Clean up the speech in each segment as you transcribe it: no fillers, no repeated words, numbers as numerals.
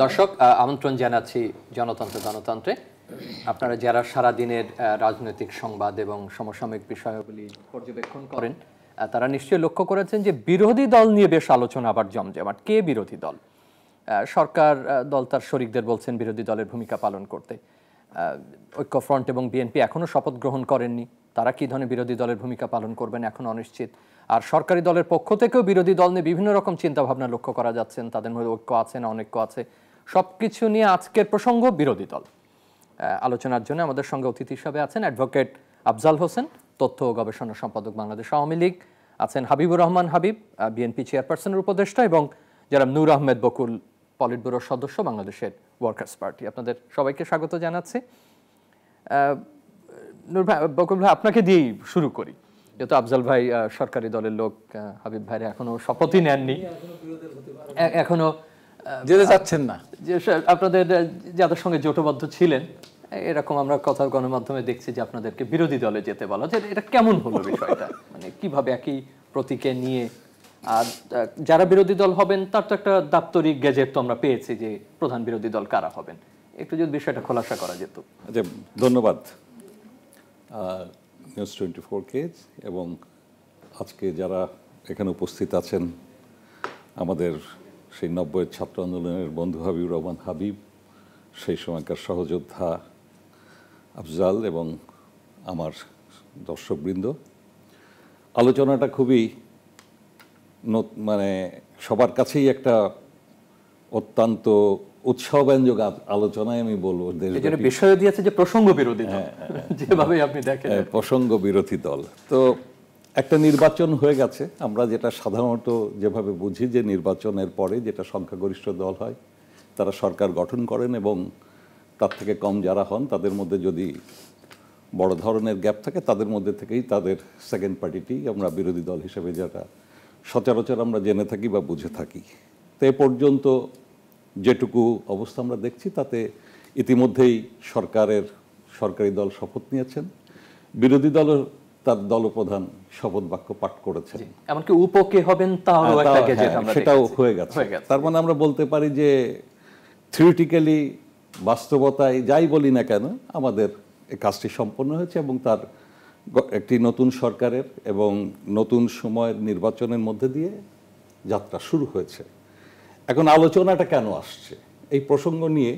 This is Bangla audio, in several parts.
দর্শক, আমন্ত্রণ জানাচ্ছি জনতন্ত্র গণতন্ত্রে। আপনারা যারা সারাদিনের রাজনৈতিক সংবাদ এবং সমসাময়িক বিষয়াবলী পর্যবেক্ষণ করেন, তারা নিশ্চয়ই লক্ষ্য করেছেন যে বিরোধী দল নিয়ে বেশ আলোচনা আবার জমজমাট। কে বিরোধী দল? সরকার দল তার শরিকদের বলছেন বিরোধী দলের ভূমিকা পালন করতে। ঐক্যফ্রন্ট এবং বিএনপি এখনো শপথ গ্রহণ করেননি, তারা কি ধরনের বিরোধী দলের ভূমিকা পালন করবেন এখন অনিশ্চিত। আর সরকারি দলের পক্ষ থেকেও বিরোধী দল নিয়ে বিভিন্ন রকম চিন্তাভাবনা লক্ষ্য করা যাচ্ছেন, তাদের মধ্যে ঐক্য আছে না অনৈক্য আছে, সবকিছু নিয়ে আজকের প্রসঙ্গ বিরোধী দল। আলোচনার জন্য আমাদের সঙ্গে অতিথি হিসাবে আছেন অ্যাডভোকেট আফজাল হোসেন, তথ্য ও গবেষণা সম্পাদক বাংলাদেশ আওয়ামী লীগ, আছেন হাবিবুর রহমান হাবিব, বিএনপি চেয়ারপারসনের উপদেষ্টা, এবং যারা নূর আহমেদ বকুল, পলিট ব্যুরোর সদস্য, বাংলাদেশের ওয়ার্কার্স পার্টি। আপনাদের সবাইকে স্বাগত জানাচ্ছি। নূর ভাই, বকুল ভাই, আপনাকে দিয়েই শুরু করি, যেহেতু আফজাল ভাই সরকারি দলের লোক, হাবিব ভাইরা এখনো শপথই নেননি, এখনো যেতে চাচ্ছেন না। যে আপনাদের যাদের সঙ্গে জোটবদ্ধ ছিলেন, এরকম আমরা কথা গণমাধ্যমে দেখছি যে আপনাদেরকে বিরোধী দলে যেতে বলা, যে এটা কেমন হলো বিষয়টা, মানে কিভাবে একই প্রতীকে নিয়ে। আর যারা বিরোধী দল হবেন তার তো একটা দাপ্তরিক গেজেট তো আমরা পেয়েছি যে প্রধান বিরোধী দল কারা হবেন, একটু যদি বিষয়টা খোলাসা করা যেত। আচ্ছা, ধন্যবাদ নিউজ 24-কে, এবং আজকে যারা এখানে উপস্থিত আছেন, আমাদের সেই 90-এর ছাত্র আন্দোলনের বন্ধু হাবিবুর রহমান হাবিব, সেই সময়কার সহযোদ্ধা আফজাল, এবং আমার দর্শকবৃন্দ। আলোচনাটা খুবই মানে সবার কাছেই একটা অত্যন্ত উৎসাহব্যঞ্জক আলোচনায় আমি বলবো। বিষয় দিয়েছে যে প্রসঙ্গ বিরোধী দল, যেভাবে আপনি দেখেন প্রসঙ্গ বিরোধী দল। তো একটা নির্বাচন হয়ে গেছে, আমরা যেটা সাধারণত যেভাবে বুঝি যে নির্বাচনের পরে যেটা সংখ্যাগরিষ্ঠ দল হয় তারা সরকার গঠন করেন, এবং তার থেকে কম যারা হন তাদের মধ্যে যদি বড় ধরনের গ্যাপ থাকে তাদের মধ্যে থেকেই তাদের সেকেন্ড পার্টিটি আমরা বিরোধী দল হিসেবে যেটা সচরাচর আমরা জেনে থাকি বা বুঝে থাকি। তো এ পর্যন্ত যেটুকু অবস্থা আমরা দেখছি তাতে ইতিমধ্যেই সরকারি দল শপথ নিয়েছেন, বিরোধী দল তার দলপ্রধান শপথ বাক্য পাঠ করেছেন, এমনকি উপকে হবেন সেটাও হয়ে গেছে। তার মানে আমরা বলতে পারি যে থিওরিটিক্যালি, বাস্তবতায় যাই বলি না কেন, আমাদের এই কাজটি সম্পন্ন হয়েছে, এবং তার একটি নতুন সরকারের এবং নতুন সময়ের নির্বাচনের মধ্যে দিয়ে যাত্রা শুরু হয়েছে। এখন আলোচনাটা কেন আসছে এই প্রসঙ্গ নিয়ে?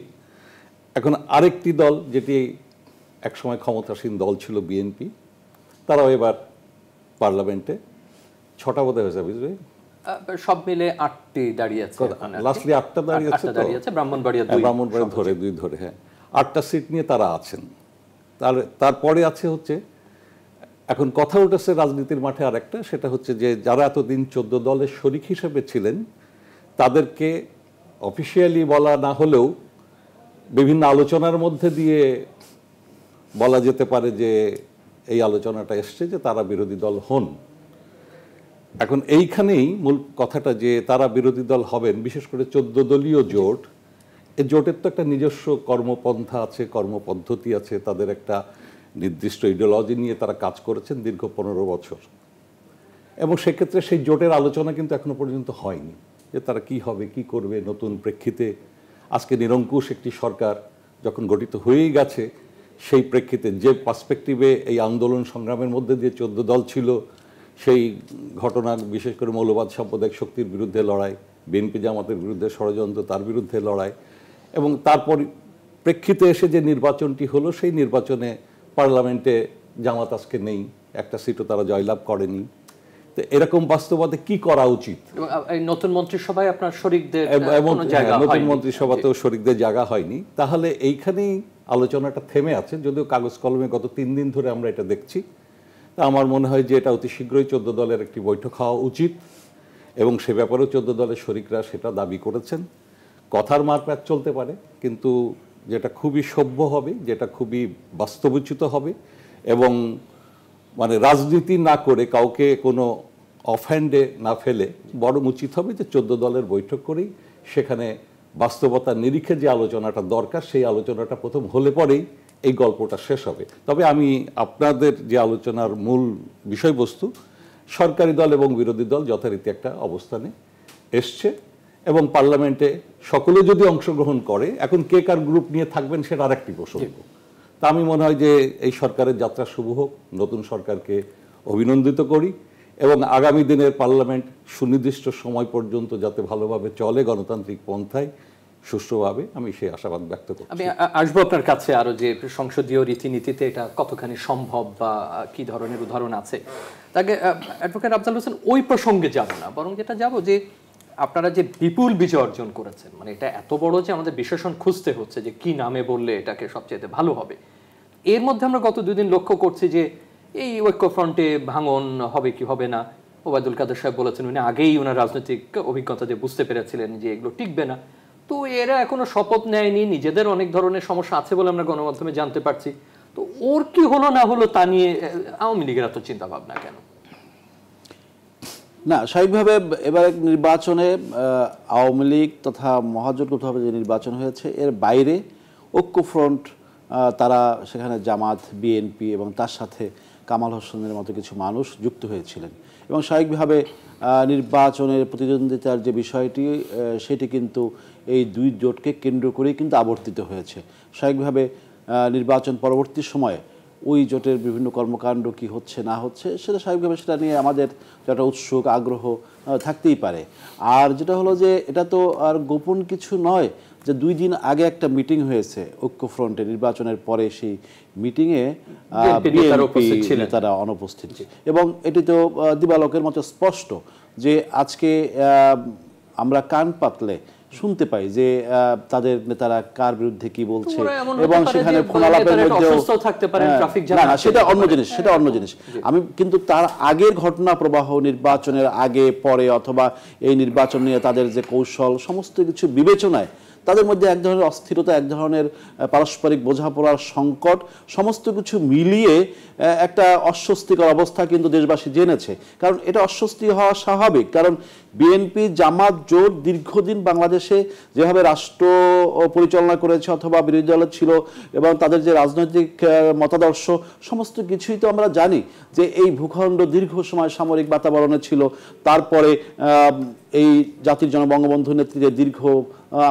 এখন আরেকটি দল, যেটি একসময় ক্ষমতাসীন দল ছিল বিএনপি, তারাও এবার পার্লামেন্টে 6টা বোধহয় হয়েছে, বুঝবে, সব মিলে 8টি দাঁড়িয়েছে, লাস্টলি 8টা দাঁড়িয়েছে, ব্রাহ্মণবাড়িয়া ধরে, হ্যাঁ, 8টা সিট নিয়ে তারা আছেন। তারপরে আছে হচ্ছে, এখন কথা উঠেছে রাজনীতির মাঠে আরেকটা, সেটা হচ্ছে যে যারা এতদিন 14 দলের শরিক হিসেবে ছিলেন তাদেরকে অফিসিয়ালি বলা না হলেও বিভিন্ন আলোচনার মধ্যে দিয়ে বলা যেতে পারে যে এই আলোচনাটা এসছে যে তারা বিরোধী দল হন। এখন এইখানেই মূল কথাটা, যে তারা বিরোধী দল হবেন, বিশেষ করে 14 দলীয় জোট। এই জোটের তো একটা নিজস্ব কর্মপন্থা আছে, কর্মপদ্ধতি আছে, তাদের একটা নির্দিষ্ট ইডিওলজি নিয়ে তারা কাজ করেছেন দীর্ঘ 15 বছর, এবং সেক্ষেত্রে সেই জোটের আলোচনা কিন্তু এখনো পর্যন্ত হয়নি যে তারা কি হবে, কি করবে নতুন প্রেক্ষিতে। আজকে নিরঙ্কুশ একটি সরকার যখন গঠিত হয়েই গেছে, সেই প্রেক্ষিতে যে পার্সপেক্টিভে এই আন্দোলন সংগ্রামের মধ্যে দিয়ে 14 দল ছিল, সেই ঘটনা, বিশেষ করে মৌলবাদ সাম্প্রদায়িক শক্তির বিরুদ্ধে লড়াই, বিএনপি জামাতের বিরুদ্ধে ষড়যন্ত্র, তার বিরুদ্ধে লড়াই, এবং তারপর প্রেক্ষিতে এসে যে নির্বাচনটি হলো, সেই নির্বাচনে পার্লামেন্টে জামাত আজকে নেই, একটা সিটও তারা জয়লাভ করেনি। তো এরকম বাস্তবতাতে কি করা উচিত? নতুন মন্ত্রিসভায় আপনার শরিকদের নতুন মন্ত্রিসভাতেও শরিকদের জায়গা হয়নি, তাহলে এইখানেই আলোচনাটা থেমে আছে। যদিও কাগজ কলমে গত 3 দিন ধরে আমরা এটা দেখছি, তা আমার মনে হয় যে এটা অতি শীঘ্রই 14 দলের একটি বৈঠক হওয়া উচিত, এবং সে ব্যাপারেও 14 দলের শরিকরা সেটা দাবি করেছেন। কথার মারপ্যাচ চলতে পারে, কিন্তু যেটা খুবই সভ্য হবে, যেটা খুবই বাস্তবোচিত হবে, এবং মানে রাজনীতি না করে কাউকে কোনো অফহ্যান্ডে না ফেলে বরং উচিত হবে যে 14 দলের বৈঠক করেই সেখানে বাস্তবতার নিরিখে যে আলোচনাটা দরকার, সেই আলোচনাটা প্রথম হলে পরেই এই গল্পটা শেষ হবে। তবে আমি আপনাদের যে আলোচনার মূল বিষয়বস্তু, সরকারি দল এবং বিরোধী দল যথারীতি একটা অবস্থানে এসছে এবং পার্লামেন্টে সকলে যদি অংশগ্রহণ করে, এখন কে কার গ্রুপ নিয়ে থাকবেন সেটা আরেকটি প্রসঙ্গ। তা আমি মনে হয় যে এই সরকারের যাত্রা শুভ হোক, নতুন সরকারকে অভিনন্দিত করি এবং আগামী দিনের পার্লামেন্ট সুনির্দিষ্ট সময় পর্যন্ত যাতে ভালোভাবে চলে গণতান্ত্রিক পন্থায় সুষ্ঠুভাবে, আমি সেই আশাবাদ ব্যক্ত করি। আমি আসবো আপনার কাছে আরো যে সংসদীয় রীতিনীতিতে এটা কতখানি সম্ভব বা কি ধরনের উদাহরণ আছে। তাকে অ্যাডভোকেট আফজাল হোসেন ওই প্রসঙ্গে যাব না, বরং যেটা যাব যে আপনারা যে বিপুল বিজয় অর্জন করেছেন, মানে এটা এত বড় যে আমাদের বিশেষণ খুঁজতে হচ্ছে যে কি নামে বললে এটাকে সবচেয়ে ভালো হবে। এর মধ্যে আমরা গত দুদিন লক্ষ্য করছি যে এই ঐক্যফ্রন্টে ভাঙন হবে কি হবে না। ওবায়দুল কাদের সাহেব বলেছেন উনি আগেই ওনার রাজনৈতিক অভিজ্ঞতা দিয়ে বুঝতে পেরেছিলেন যে এগুলো টিকবে না। তো এরা এখনো শপথ নেয়নি, নিজেদের অনেক ধরনের সমস্যা আছে বলে আমরা গণমাধ্যমে জানতে পারছি। তো ওর কি হলো না হলো তা নিয়ে আওয়ামী লীগের এত চিন্তা ভাবনা কেন? না, স্বাভাবিকভাবে এবার নির্বাচনে আওয়ামী লীগ তথা মহাজোটগতভাবে যে নির্বাচন হয়েছে এর বাইরে ঐক্যফ্রন্ট, তারা সেখানে জামাত, বিএনপি এবং তার সাথে কামাল হোসেনের মতো কিছু মানুষ যুক্ত হয়েছিলেন এবং স্বাভাবিকভাবে নির্বাচনের প্রতিদ্বন্দ্বিতার যে বিষয়টি সেটি কিন্তু এই দুই জোটকে কেন্দ্র করেই কিন্তু আবর্তিত হয়েছে। স্বাভাবিকভাবে নির্বাচন পরবর্তী সময়ে ওই জোটের বিভিন্ন কর্মকাণ্ড কি হচ্ছে না হচ্ছে সেটা স্বাভাবিকভাবে সেটা নিয়ে আমাদের একটা উৎসুক আগ্রহ থাকতেই পারে। আর যেটা হলো যে এটা তো আর গোপন কিছু নয় যে 2 দিন আগে একটা মিটিং হয়েছে ঐক্যফ্রন্টে নির্বাচনের পরে, সেই মিটিংয়ে বিএনপি নেতারা অনুপস্থিত এবং এটি তো দিবালোকের মতো স্পষ্ট যে আজকে আমরা কান পাতলে শুনতে পাই যে তাদের নেতারা কার বিরুদ্ধে কি বলছে এবং সেখানে ফোনালাপের মধ্যেও না, সেটা অন্য জিনিস, সেটা অন্য জিনিস। আমি কিন্তু তার আগের ঘটনা প্রবাহ, নির্বাচনের আগে পরে অথবা এই নির্বাচন নিয়ে তাদের যে কৌশল, সমস্ত কিছু বিবেচনায় তাদের মধ্যে এক ধরনের অস্থিরতা, এক ধরনের পারস্পরিক বোঝাপড়ার সংকট, সমস্ত কিছু মিলিয়ে একটা অস্বস্তিকর অবস্থা কিন্তু দেশবাসী জেনেছে। কারণ এটা অস্বস্তি হওয়া স্বাভাবিক, কারণ বিএনপি জামাত জোট দীর্ঘদিন বাংলাদেশে যেভাবে রাষ্ট্র পরিচালনা করেছে অথবা বিরোধী দল ছিল এবং তাদের যে রাজনৈতিক মতাদর্শ সমস্ত কিছুই তো আমরা জানি যে এই ভূখণ্ড দীর্ঘ সময় সামরিক বাতাবরণে ছিল। তারপরে এই জাতির জনক বঙ্গবন্ধুর নেতৃত্বে দীর্ঘ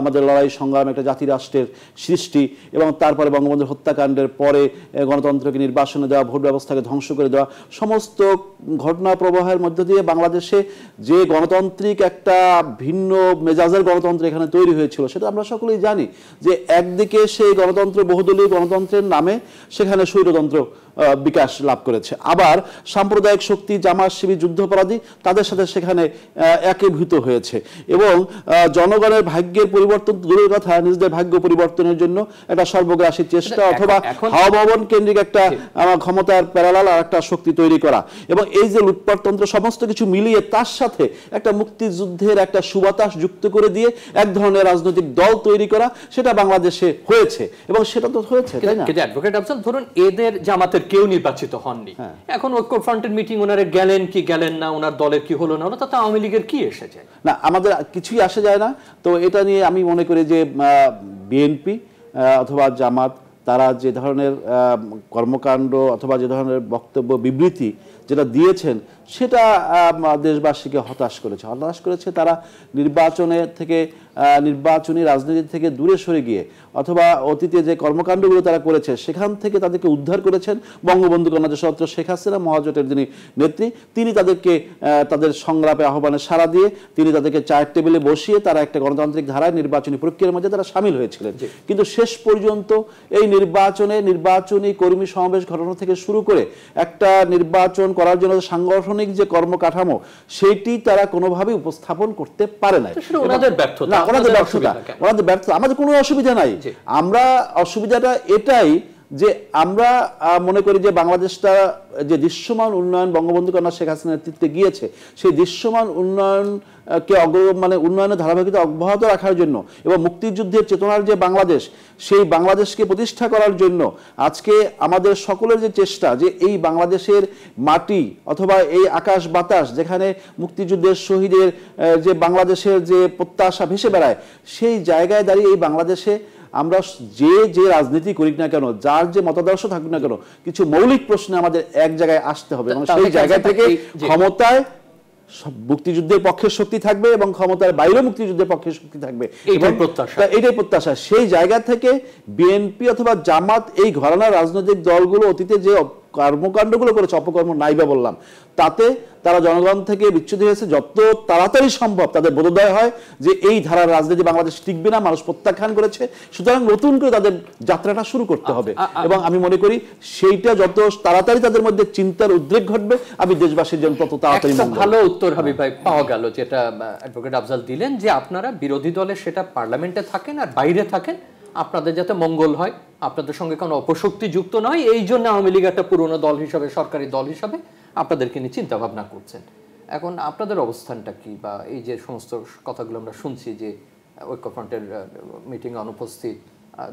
আমাদের লড়াই সংগ্রাম, একটা জাতি রাষ্ট্রের সৃষ্টি এবং তারপরে বঙ্গবন্ধুর হত্যাকাণ্ডের পরে গণতন্ত্রকে নির্বাসনে দেওয়া, ভোট ব্যবস্থাকে ধ্বংস করে দেওয়া, সমস্ত ঘটনা প্রবাহের মধ্য দিয়ে বাংলাদেশে যে গণতান্ত্রিক একটা ভিন্ন মেজাজের গণতন্ত্র এখানে তৈরি হয়েছিল সেটা আমরা সকলেই জানি যে একদিকে সেই গণতন্ত্র, বহুদলীয় গণতন্ত্রের নামে সেখানে স্বৈরতন্ত্র বিকাশ লাভ করেছে, আবার সাম্প্রদায়িক শক্তি, জামাত শিবির, যুদ্ধাপরাধী তাদের সাথে সেখানে একীভূত হয়েছে এবং জনগণের ভাগ্যের পরিবর্তন দূরের কথা, নিজেদের ভাগ্য পরিবর্তনের জন্য একটা সর্বগ্রাসী চেষ্টা অথবা হাওয়া ভবন কেন্দ্রিক একটা ক্ষমতার প্যারালাল আর একটা শক্তি তৈরি করা এবং এই যে লুটপাটতন্ত্র সমস্ত কিছু মিলিয়ে তার সাথে একটা মুক্তিযুদ্ধের একটা সুবাতাস যুক্ত করে দিয়ে এক ধরনের রাজনৈতিক দল তৈরি করা, সেটা বাংলাদেশে হয়েছে এবং সেটা তো হয়েছে, তাই না? অ্যাডভোকেট আফজাল, ধরুন এদের জামাতের কেউ নির্বাচিত হননি, এখন ঐক্যফ্রন্টের মিটিং ওনারা গেলেন কি গেলেন না, ওনার দলের কি হলো না হলো, তাতে আওয়ামী লীগের কি এসে যায়? না, আমাদের কিছুই আসে যায় না। তো এটা নিয়ে আমি মনে করি যে বিএনপি অথবা জামাত তারা যে ধরনের কর্মকাণ্ড অথবা যে ধরনের বক্তব্য, বিবৃতি যেটা দিয়েছেন সেটা দেশবাসীকে হতাশ করেছে। তারা নির্বাচনী রাজনীতি থেকে দূরে সরে গিয়ে অথবা অতীতে যে কর্মকাণ্ডগুলো তারা করেছে সেখান থেকে তাদেরকে উদ্ধার করেছেন বঙ্গবন্ধু কন্যা দেশরত্ন শেখ হাসিনা, মহাজোটের যিনি নেত্রী, তিনি তাদেরকে তাদের সংগ্রামে আহ্বানে সাড়া দিয়ে তিনি তাদেরকে চায়ের টেবিলে বসিয়ে তারা একটা গণতান্ত্রিক ধারায় নির্বাচনী প্রক্রিয়ার মধ্যে তারা সামিল হয়েছিলেন। কিন্তু শেষ পর্যন্ত এই নির্বাচনী কর্মী সমাবেশ ঘটানো থেকে শুরু করে একটা নির্বাচন করার জন্য সাংগঠনিক যে কর্মকাঠামো সেটি তারা কোনোভাবেই উপস্থাপন করতে পারে নাই। ওনাদের ব্যর্থতা, আমাদের কোনো অসুবিধা নাই। আমরা অসুবিধাটা এটাই যে আমরা মনে করি যে বাংলাদেশটা যে দৃশ্যমান উন্নয়ন বঙ্গবন্ধু কন্যা শেখ হাসিনার নেতৃত্বে গিয়েছে, সেই দৃশ্যমান উন্নয়নকে উন্নয়নের ধারাবাহিকতা অব্যাহত রাখার জন্য এবং মুক্তিযুদ্ধের চেতনার যে বাংলাদেশ, সেই বাংলাদেশকে প্রতিষ্ঠা করার জন্য আজকে আমাদের সকলের যে চেষ্টা যে এই বাংলাদেশের মাটি অথবা এই আকাশ বাতাস যেখানে মুক্তিযুদ্ধের শহীদের যে বাংলাদেশের যে প্রত্যাশা ভেসে বেড়ায়, সেই জায়গায় দাঁড়িয়ে এই বাংলাদেশে আমরা যে রাজনীতি করি না কেন, যার যে মতাদর্শ থাকুক না কেন, কিছু মৌলিক প্রশ্নে আমাদের এক জায়গায় আসতে হবে এবং সেই জায়গা থেকে ক্ষমতায় মুক্তিযুদ্ধের পক্ষের শক্তি থাকবে এবং ক্ষমতার বাইরে মুক্তিযুদ্ধের পক্ষের শক্তি থাকবে, এটাই প্রত্যাশা। সেই জায়গা থেকে বিএনপি অথবা জামাত এই ঘরানার রাজনৈতিক দলগুলো অতীতে যে কর্মকাণ্ডগুলো করেছে, অপকর্ম নাইবা বললাম, তাতে তারা জনগণ থেকে বিচ্ছুত হয়েছে। যত তাড়াতাড়ি সম্ভব তাদের বোধোদয় হয় যে এই ধারার রাজনীতি বাংলাদেশ টিকবে না, মানুষ প্রত্যাখ্যান করেছে, সুতরাং নতুন করে তাদের যাত্রাটা শুরু করতে হবে। এবং আমি মনে করি সেইটা যত তাড়াতাড়ি তাদের মধ্যে চিন্তার উদ্রেক ঘটবে, আমি দেশবাসীর জন্য তত তাড়াতাড়ি। ভালো উত্তর হাবিব ভাই পাওয়া গেল, যেটা অ্যাডভোকেট আফজাল দিলেন, যে আপনারা বিরোধী দলে সেটা পার্লামেন্টে থাকেন আর বাইরে থাকেন, আপনাদের যাতে মঙ্গল হয়, আপনাদের সঙ্গে কোনো অপশক্তি যুক্ত নয়, এই জন্য আওয়ামী লীগ একটা পুরনো দল হিসাবে, সরকারি দল হিসাবে আপনাদেরকে নিয়ে চিন্তা ভাবনা করছেন। এখন আপনাদের অবস্থানটা কি, বা এই যে সমস্ত কথাগুলো আমরা শুনছি যে ঐক্যফ্রন্টের মিটিং অনুপস্থিত,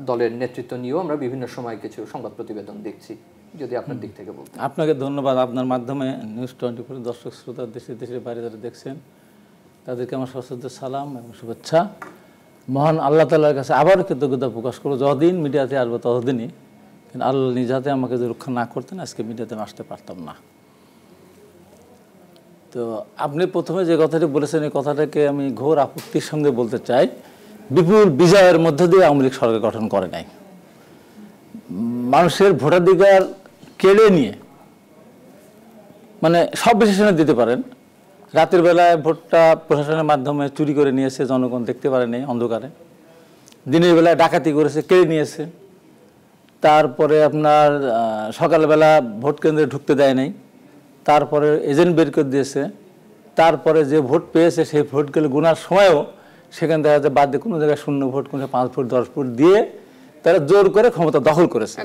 দলের নেতৃত্ব নিয়েও আমরা বিভিন্ন সময় কিছু সংবাদ প্রতিবেদন দেখছি, যদি আপনার দিক থেকে বলতেন। আপনাকে ধন্যবাদ। আপনার মাধ্যমে নিউজ 24 দর্শক শ্রোতা দেশে দেশের বাইরে যারা দেখছেন তাদেরকে আমার সশ্রদ্ধ সালাম এবং শুভেচ্ছা। মহান আল্লাহ তাআলার কাছে আবারও কৃতজ্ঞতা প্রকাশ করবো, যতদিন মিডিয়াতে আসবো ততদিনই, কিন্তু আল্লাহ নিজাতে আমাকে যদি রক্ষা না করতেন আজকে মিডিয়াতে আমি আসতে পারতাম না। তো আপনি প্রথমে যে কথাটি বলেছেন এই কথাটাকে আমি ঘোর আপত্তির সঙ্গে বলতে চাই। বিপুল বিজয়ের মধ্যে দিয়ে আওয়ামী লীগ সরকার গঠন করে নাই। মানুষের ভোটাধিকার কেড়ে নিয়ে, মানে সব বিশেষণে দিতে পারেন, রাতের বেলায় ভোটটা প্রশাসনের মাধ্যমে চুরি করে নিয়েছে, জনগণ দেখতে পারেনি অন্ধকারে। দিনের বেলায় ডাকাতি করেছে, কেড়ে নিয়েছে। তারপরে আপনার সকালবেলা ভোট কেন্দ্রে ঢুকতে দেয় নাই, তারপরে এজেন্ট বের করে দিয়েছে। তারপরে যে ভোট পেয়েছে সেই ভোটগুলো গোনার সময়ও সেখানে দেখা যায় বাদ দিয়ে কোনো জায়গায় 0 ভোট, কোনো 5 ভোট 10 ভোট দিয়ে তারা জোর করে ক্ষমতা দখল করেছে।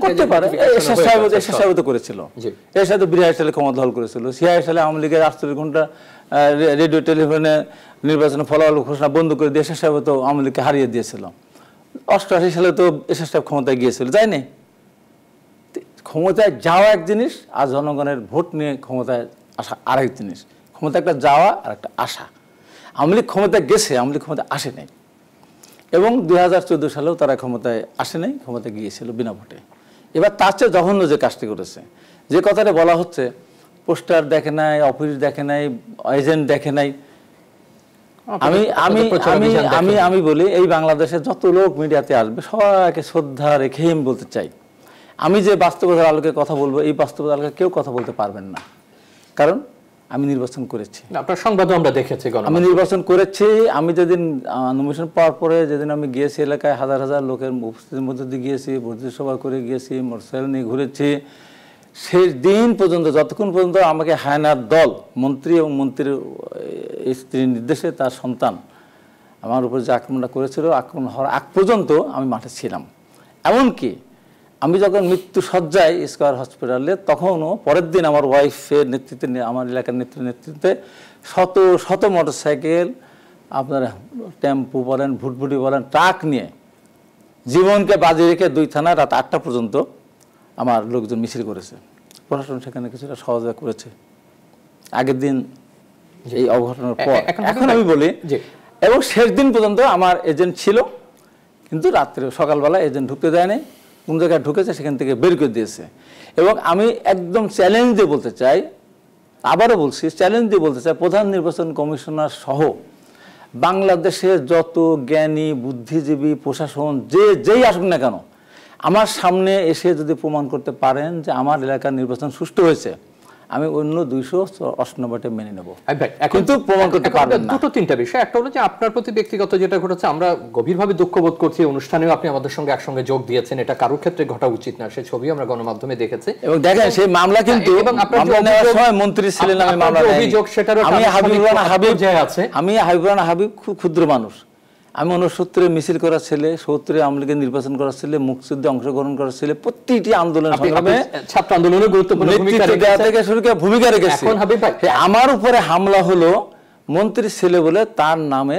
করতে পারে, এরশাদ করেছিল, এরশাদ 82 সালে ক্ষমতা দখল করেছিল। 86 সালে আওয়ামী লীগের 48 ঘন্টা রেডিও টেলিফোনে নির্বাচনের ফলাফল ঘোষণা বন্ধ করে দিয়ে এরশাদ সাহেব তো আওয়ামী লীগকে হারিয়ে দিয়েছিল। 88 সালে তো এরশাদ সাহেব ক্ষমতায় গিয়েছিল, যায়নি? ক্ষমতায় যাওয়া এক জিনিস, আর জনগণের ভোট নিয়ে ক্ষমতায় আসা আরেক জিনিস। ক্ষমতা একটা যাওয়া আর একটা আসা। আওয়ামী লীগ ক্ষমতায় গেছে, আওয়ামী লীগ ক্ষমতায় আসে নাই। এবং 2014 সালেও তারা ক্ষমতায় আসে নাই, ক্ষমতায় গিয়েছিল বিনা ভোটে। এবার তার চেয়ে জঘন্য যে কাজটি করেছে, যে কথাটা বলা হচ্ছে পোস্টার দেখে নাই, অফিস দেখে নাই, এজেন্ট দেখে নাই, আমি বলি এই বাংলাদেশে যত লোক মিডিয়াতে আসবে সবাইকে শ্রদ্ধা রেখে আমি বলতে চাই, আমি যে বাস্তবতার আলোকে কথা বলবো এই বাস্তবতার আলোকে কেউ কথা বলতে পারবেন না। কারণ আমি নির্বাচন করেছি, আপনার সংবাদও আমরা দেখেছি, আমি নির্বাচন করেছি। আমি যেদিন নমিনেশন পাওয়ার পরে যেদিন আমি গিয়েছি এলাকায়, হাজার হাজার লোকের উপস্থিতির মধ্যে দিয়ে গিয়েছি, ভর্তি সভা করে গিয়েছি, মোটরসাইকেল নিয়ে ঘুরেছি। সেই দিন পর্যন্ত, যতক্ষণ পর্যন্ত আমাকে হায়নার দল, মন্ত্রী এবং মন্ত্রীর স্ত্রীর নির্দেশে তার সন্তান আমার উপর যে আক্রমণটা করেছিল, আক্রমণ হওয়ার আগ পর্যন্ত আমি মাঠে ছিলাম। এমনকি আমি যখন মৃত্যু সজ্জায় স্কয়ার হসপিটালে, তখনও পরের দিন আমার ওয়াইফের নেতৃত্বে, আমার এলাকার নেতৃত্বে শত শত মোটরসাইকেল, আপনার টেম্পু বলেন, ভুটভুটি বলেন, ট্রাক নিয়ে জীবনকে বাজি রেখে 2 থানায় রাত 8টা পর্যন্ত আমার লোকজন মিছিল করেছে। প্রশাসন সেখানে কিছুটা সহযোগিতা করেছে আগের দিন এই অঘটনের পর। এখন আমি বলি, এবং শেষ দিন পর্যন্ত আমার এজেন্ট ছিল, কিন্তু রাত্রে সকালবেলা এজেন্ট ঢুকতে দেয়নি, কোন জায়গায় ঢুকেছে সেখান থেকে বের করে দিয়েছে। এবং আমি একদম চ্যালেঞ্জ দিয়ে বলতে চাই, আবারও বলছি, চ্যালেঞ্জ দিয়ে বলতে চাই, প্রধান নির্বাচন কমিশনার সহ বাংলাদেশের যত জ্ঞানী বুদ্ধিজীবী প্রশাসন যেই আসুক না কেন, আমার সামনে এসে যদি প্রমাণ করতে পারেন যে আমার এলাকার নির্বাচন সুষ্ঠু হয়েছে, আমি অন্য 298 মেনে নেব, কিন্তু প্রমাণ করতে পারবেন না। 2-3টা বিষয়। একটা হলো যে আপনার প্রতি ব্যক্তিগত যেটা ঘটেছে, আমরা গভীরভাবে দুঃখ বোধ করছি। অনুষ্ঠানেও আপনি আমাদের সঙ্গে একসঙ্গে যোগ দিয়েছেন, এটা কারোর ক্ষেত্রে ঘটা উচিত না। সেই ছবি আমরা গণমাধ্যমে দেখেছি। এবং দেখেন সেই মামলা কিন্তু মামলা নেওয়ার সময় মন্ত্রী ছিলেন, আমি মামলা নেই। অভিযোগ সেটারও আমি হাবিবুর রানা হাবিব খুব ক্ষুদ্র মানুষ। আমি 69 মিছিল করার ছেলে, 70 আওয়ামী লীগের নির্বাচন করার ছেলে, মুক্তিযুদ্ধে অংশগ্রহণ করার ছেলে, প্রতিটি আন্দোলন সংগ্রামে, ছাত্র আন্দোলনে গুরুত্বপূর্ণ ভূমিকা রেখেছি। আমার উপরে হামলা হলো মন্ত্রীর ছেলে বলে তার নামে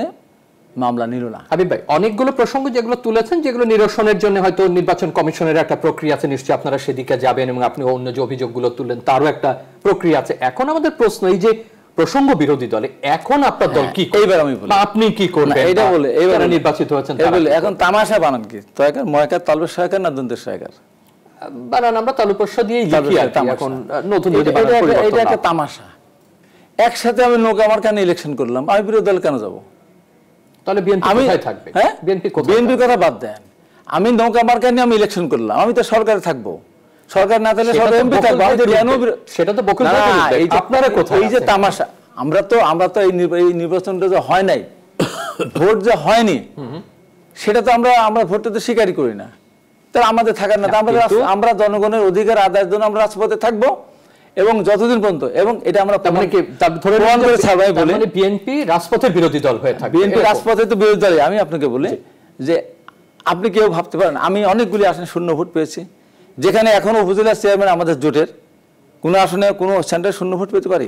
মামলা নিল না। হাবিব ভাই, অনেকগুলো প্রসঙ্গ যেগুলো তুলেছেন, যেগুলো নিরসনের জন্য হয়তো নির্বাচন কমিশনের একটা প্রক্রিয়া আছে, নিশ্চয়ই আপনারা সেদিকে যাবেন, এবং আপনি অন্য যে অভিযোগগুলো তুললেন তারও একটা প্রক্রিয়া আছে। এখন আমাদের প্রশ্ন, এই যে প্রসঙ্গ বিরোধী দলে, এখন আপনার দল কি করবে? এইবার আমি বলি, বা আপনি কি করবেন? এটা বলে এবার নির্বাচিত হয়েছেন এখন তামাশা বানান কি তয়কার ময়কার তালবের সহায়কার না দন্তের সহায়কার বানান আমরা তালুপস্যা দিয়েই লিখি আর কি। এখন নতুন যদি এটা একটা তামাশা। একসাথে আমি নৌকা আমার কেন ইলেকশন করলাম, আমি বিরোধী দল কেন যাব? তাহলে বিএনপি কোথায় থাকবে? হ্যাঁ, বিএনপির কথা বাদ দেন, আমি নৌকা মার্কা নিয়ে আমি ইলেকশন করলাম, আমি তো সরকারে থাকবো, সরকার না থাকলে সরকার এমপি থাকবো। সেটা তো বকুল ভাই আপনারা কোথায়? এই যে তামাশা, আমরা তো এই নির্বাচনটা যে হয় নাই, ভোট যে হয়নি, সেটা তো আমরা ভোটটা তো স্বীকারই করি না। তাহলে আমাদের থাকার না, আমরা জনগণের অধিকার আদায়ের জন্য আমরা রাজপথে থাকবো এবং যতদিন পর্যন্ত, এবং এটা আমরা বিএনপি রাজপথের বিরোধী দল হয়ে থাকবে। বিএনপি রাজপথে তো বিরোধী দল। আমি আপনাকে বলি যে আপনি কেউ ভাবতে পারেন আমি অনেকগুলি আসনে শূন্য ভোট পেয়েছি, যেখানে এখনো উপজেলা চেয়ারম্যান আমাদের জোটের কোনো আসনে কোনো সেন্টারে শূন্য ভোট পেতে পারি।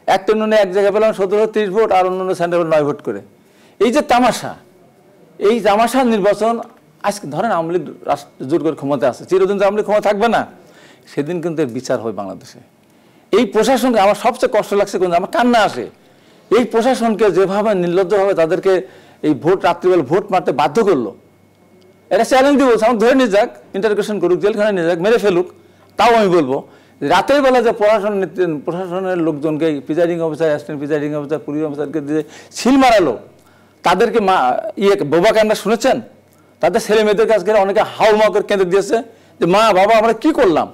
একটা নুনে এক জায়গায় পেলাম 17-30 ভোট, আর অন্য সেন্টারে 9 ভোট করে। এই যে তামাশা, এই তামাশার নির্বাচন আজকে ধরেন আওয়ামী লীগ জোর করে ক্ষমতা আছে, চিরদিন তো আওয়ামী লীগ ক্ষমতা থাকবে না, সেদিন কিন্তু এর বিচার হয় বাংলাদেশে। এই প্রশাসনকে আমার সবচেয়ে কষ্ট লাগছে, কিন্তু আমার কান্না আসে, এই প্রশাসনকে যেভাবে নির্লজ্জভাবে তাদেরকে এই ভোট রাত্রিবেলা ভোট মারতে বাধ্য করলো। এটা চ্যালেঞ্জ দিব, আমার ধরে নিয়ে যাক, ইন্টারোগেশন করুক, জেলখানে নিয়ে যাক, মেরে ফেলুক, তাও আমি বলবো রাতের বেলা যে প্রশাসনের লোকজনকে, presiding officer, assistant presiding officer, police অফিসারকে দিয়ে সিল মারালো, তাদেরকে বোবা কান্না শুনেছেন? তাদের ছেলে মেয়েদের কাছে অনেকে হাউমাউ করে কেঁদে দিয়েছে যে মা বাবা আমরা কি করলাম,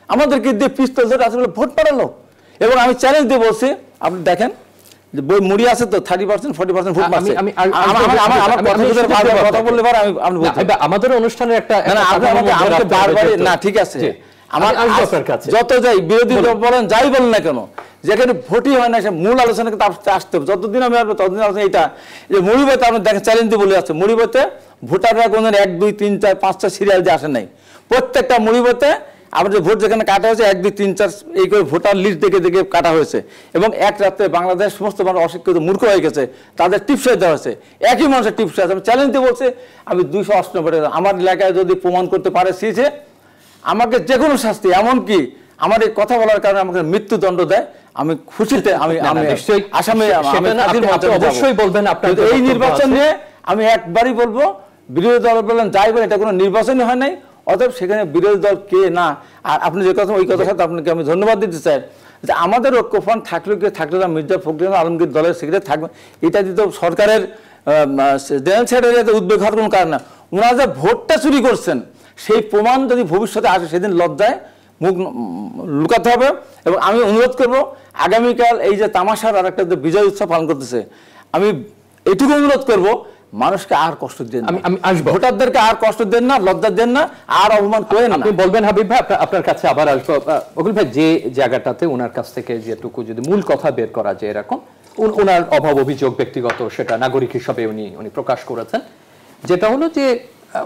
আমাদেরকে দিয়ে পিস্তল ধরে আসলে ভোট পাঠালো। এবং আমি চ্যালেঞ্জ দিয়ে বলছি, আপনি দেখেন যে বই মুড়ি আছে তো 30% 40% ভোট মারছে। আমাদের অনুষ্ঠানের একটা না ঠিক আছে, আমার যত যাই বিরোধী দল বলেন যাই বলেন না কেন, যেখানে ভোটই হয় না সে মূল আলোচনা আসতে হবে। যতদিন আমি আসবো ততদিন আলোচনা এইটা যে মুড়িবইতে আপনি দেখেন চ্যালেঞ্জ দিয়ে বলে যাচ্ছে, মুড়িবইতে ভোটাররা কোনো 1, 2, 3, 4, 5টা সিরিয়াল যে আসে নাই, প্রত্যেকটা মুড়িবইতে আমাদের ভোট যেখানে কাটা হয়েছে 1, 2, 3, 4 এই করে ভোটার লিস্ট দেখে দেখে কাটা হয়েছে। এবং এক রাত্রে বাংলাদেশ সমস্ত মানুষ অশিক্ষিত মূর্খ হয়ে গেছে, তাদের টিপসই দেওয়া হয়েছে, একই মানুষের টিপস আছে। আমি চ্যালেঞ্জ দিয়ে বলছি, আমি 208 ভোটে আমার এলাকায় যদি প্রমাণ করতে পারে সিজে, আমাকে যে কোনো শাস্তি, এমনকি আমার এই কথা বলার কারণে আমাকে মৃত্যুদণ্ড দেয়, আমি খুশিতে আমি আসামে অবশ্যই বলবেন। এই নির্বাচন নিয়ে আমি একবারই বলবো, বিরোধী দল বলেন যাই বলেন, এটা কোনো নির্বাচনই হয় নাই, অতএব সেখানে বিরোধী দল কে না। আর আপনি যে কথা ওই কথার সাথে আপনাকে আমি ধন্যবাদ দিতে চাই যে আমাদের ঐক্যফ্রন্ট থাকলে কি থাকলে না, মির্জা ফখরুল আলমগীর দলের সেক্রেটারি থাকবে, এটা দিতে সরকারের জেনারেল সেক্রেটারি উদ্বেগ হওয়ার কোনো কারণ না। ওনারা যে ভোটটা চুরি করছেন সেই প্রমাণ যদি ভবিষ্যতে আসে, সেদিন লজ্জায় মুখ লুকাতে হবে। এবং আমি অনুরোধ করব, আগামীকাল এই যে তামাশার আর একটা বিজয় উৎসব পালন করতেছে, আমি এইটুকু অনুরোধ করব, মানুষকে আর কষ্ট দেন, আমি আসবো, ভোটারদেরকে আর কষ্ট দেন না, লজ্জা দেন না, আর অপমান করেন না। আপনি বলবেন হাবিব ভাই, আপনার কাছে আবার আসবো। বকুল ভাই, যে জায়গাটাতে ওনার কাছ থেকে যেটুকু যদি মূল কথা বের করা যায়, এরকম ওনার অভাব অভিযোগ ব্যক্তিগত, সেটা নাগরিক হিসাবে উনি প্রকাশ করেছেন, যেটা হলো যে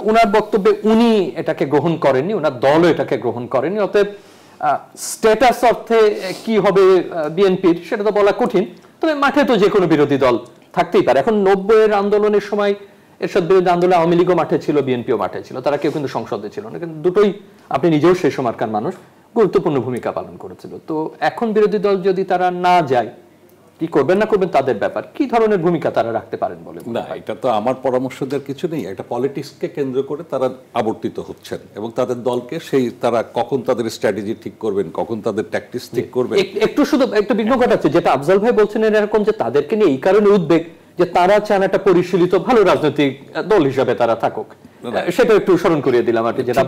ওনার বক্তব্যে উনি এটাকে গ্রহণ করেননি, ওনার দলও এটাকে গ্রহণ করেনি। অতএব স্ট্যাটাস অর্থে কি হবে বিএনপির সেটা তো বলা কঠিন, তবে মাঠে তো যে কোনো বিরোধী দল থাকতেই পারে। এখন 90-এর আন্দোলনের সময় এরশাদ বিরোধী আন্দোলনে আওয়ামী লীগও মাঠে ছিল, বিএনপিও মাঠে ছিল, তারা কেউ কিন্তু সংসদে ছিল না, কিন্তু দুটোই আপনি নিজেও সেই সময়কার মানুষ, গুরুত্বপূর্ণ ভূমিকা পালন করেছিল। তো এখন বিরোধী দল যদি তারা না যায়, কি করবেন না করবেন তাদের ব্যাপার, কি ধরনের ভূমিকা তারা রাখতে পারেন বলে? না, এটা তো আমার পরামর্শ দেওয়ার কিছু নেই। একটা পলিটিক্সকে কেন্দ্র করে তারা আবর্তিত হচ্ছেন এবং তাদের দলকে সেই তারা কখন তাদের স্ট্র্যাটেজি ঠিক করবেন, কখন তাদের ট্যাকটিক্স ঠিক করবেন। একটু শুধু একটা বিঘ্ন ঘটাচ্ছে, যেটা আফজাল ভাই বলছেন এরকম, যে তাদেরকে নিয়ে এই কারণে উদ্বেগ যে তারা চান একটা পরিশীলিত ভালো রাজনৈতিক দল হিসাবে তারা থাকুক, সেটা একটু স্মরণ করিয়ে দিলাম আর কি। যেটা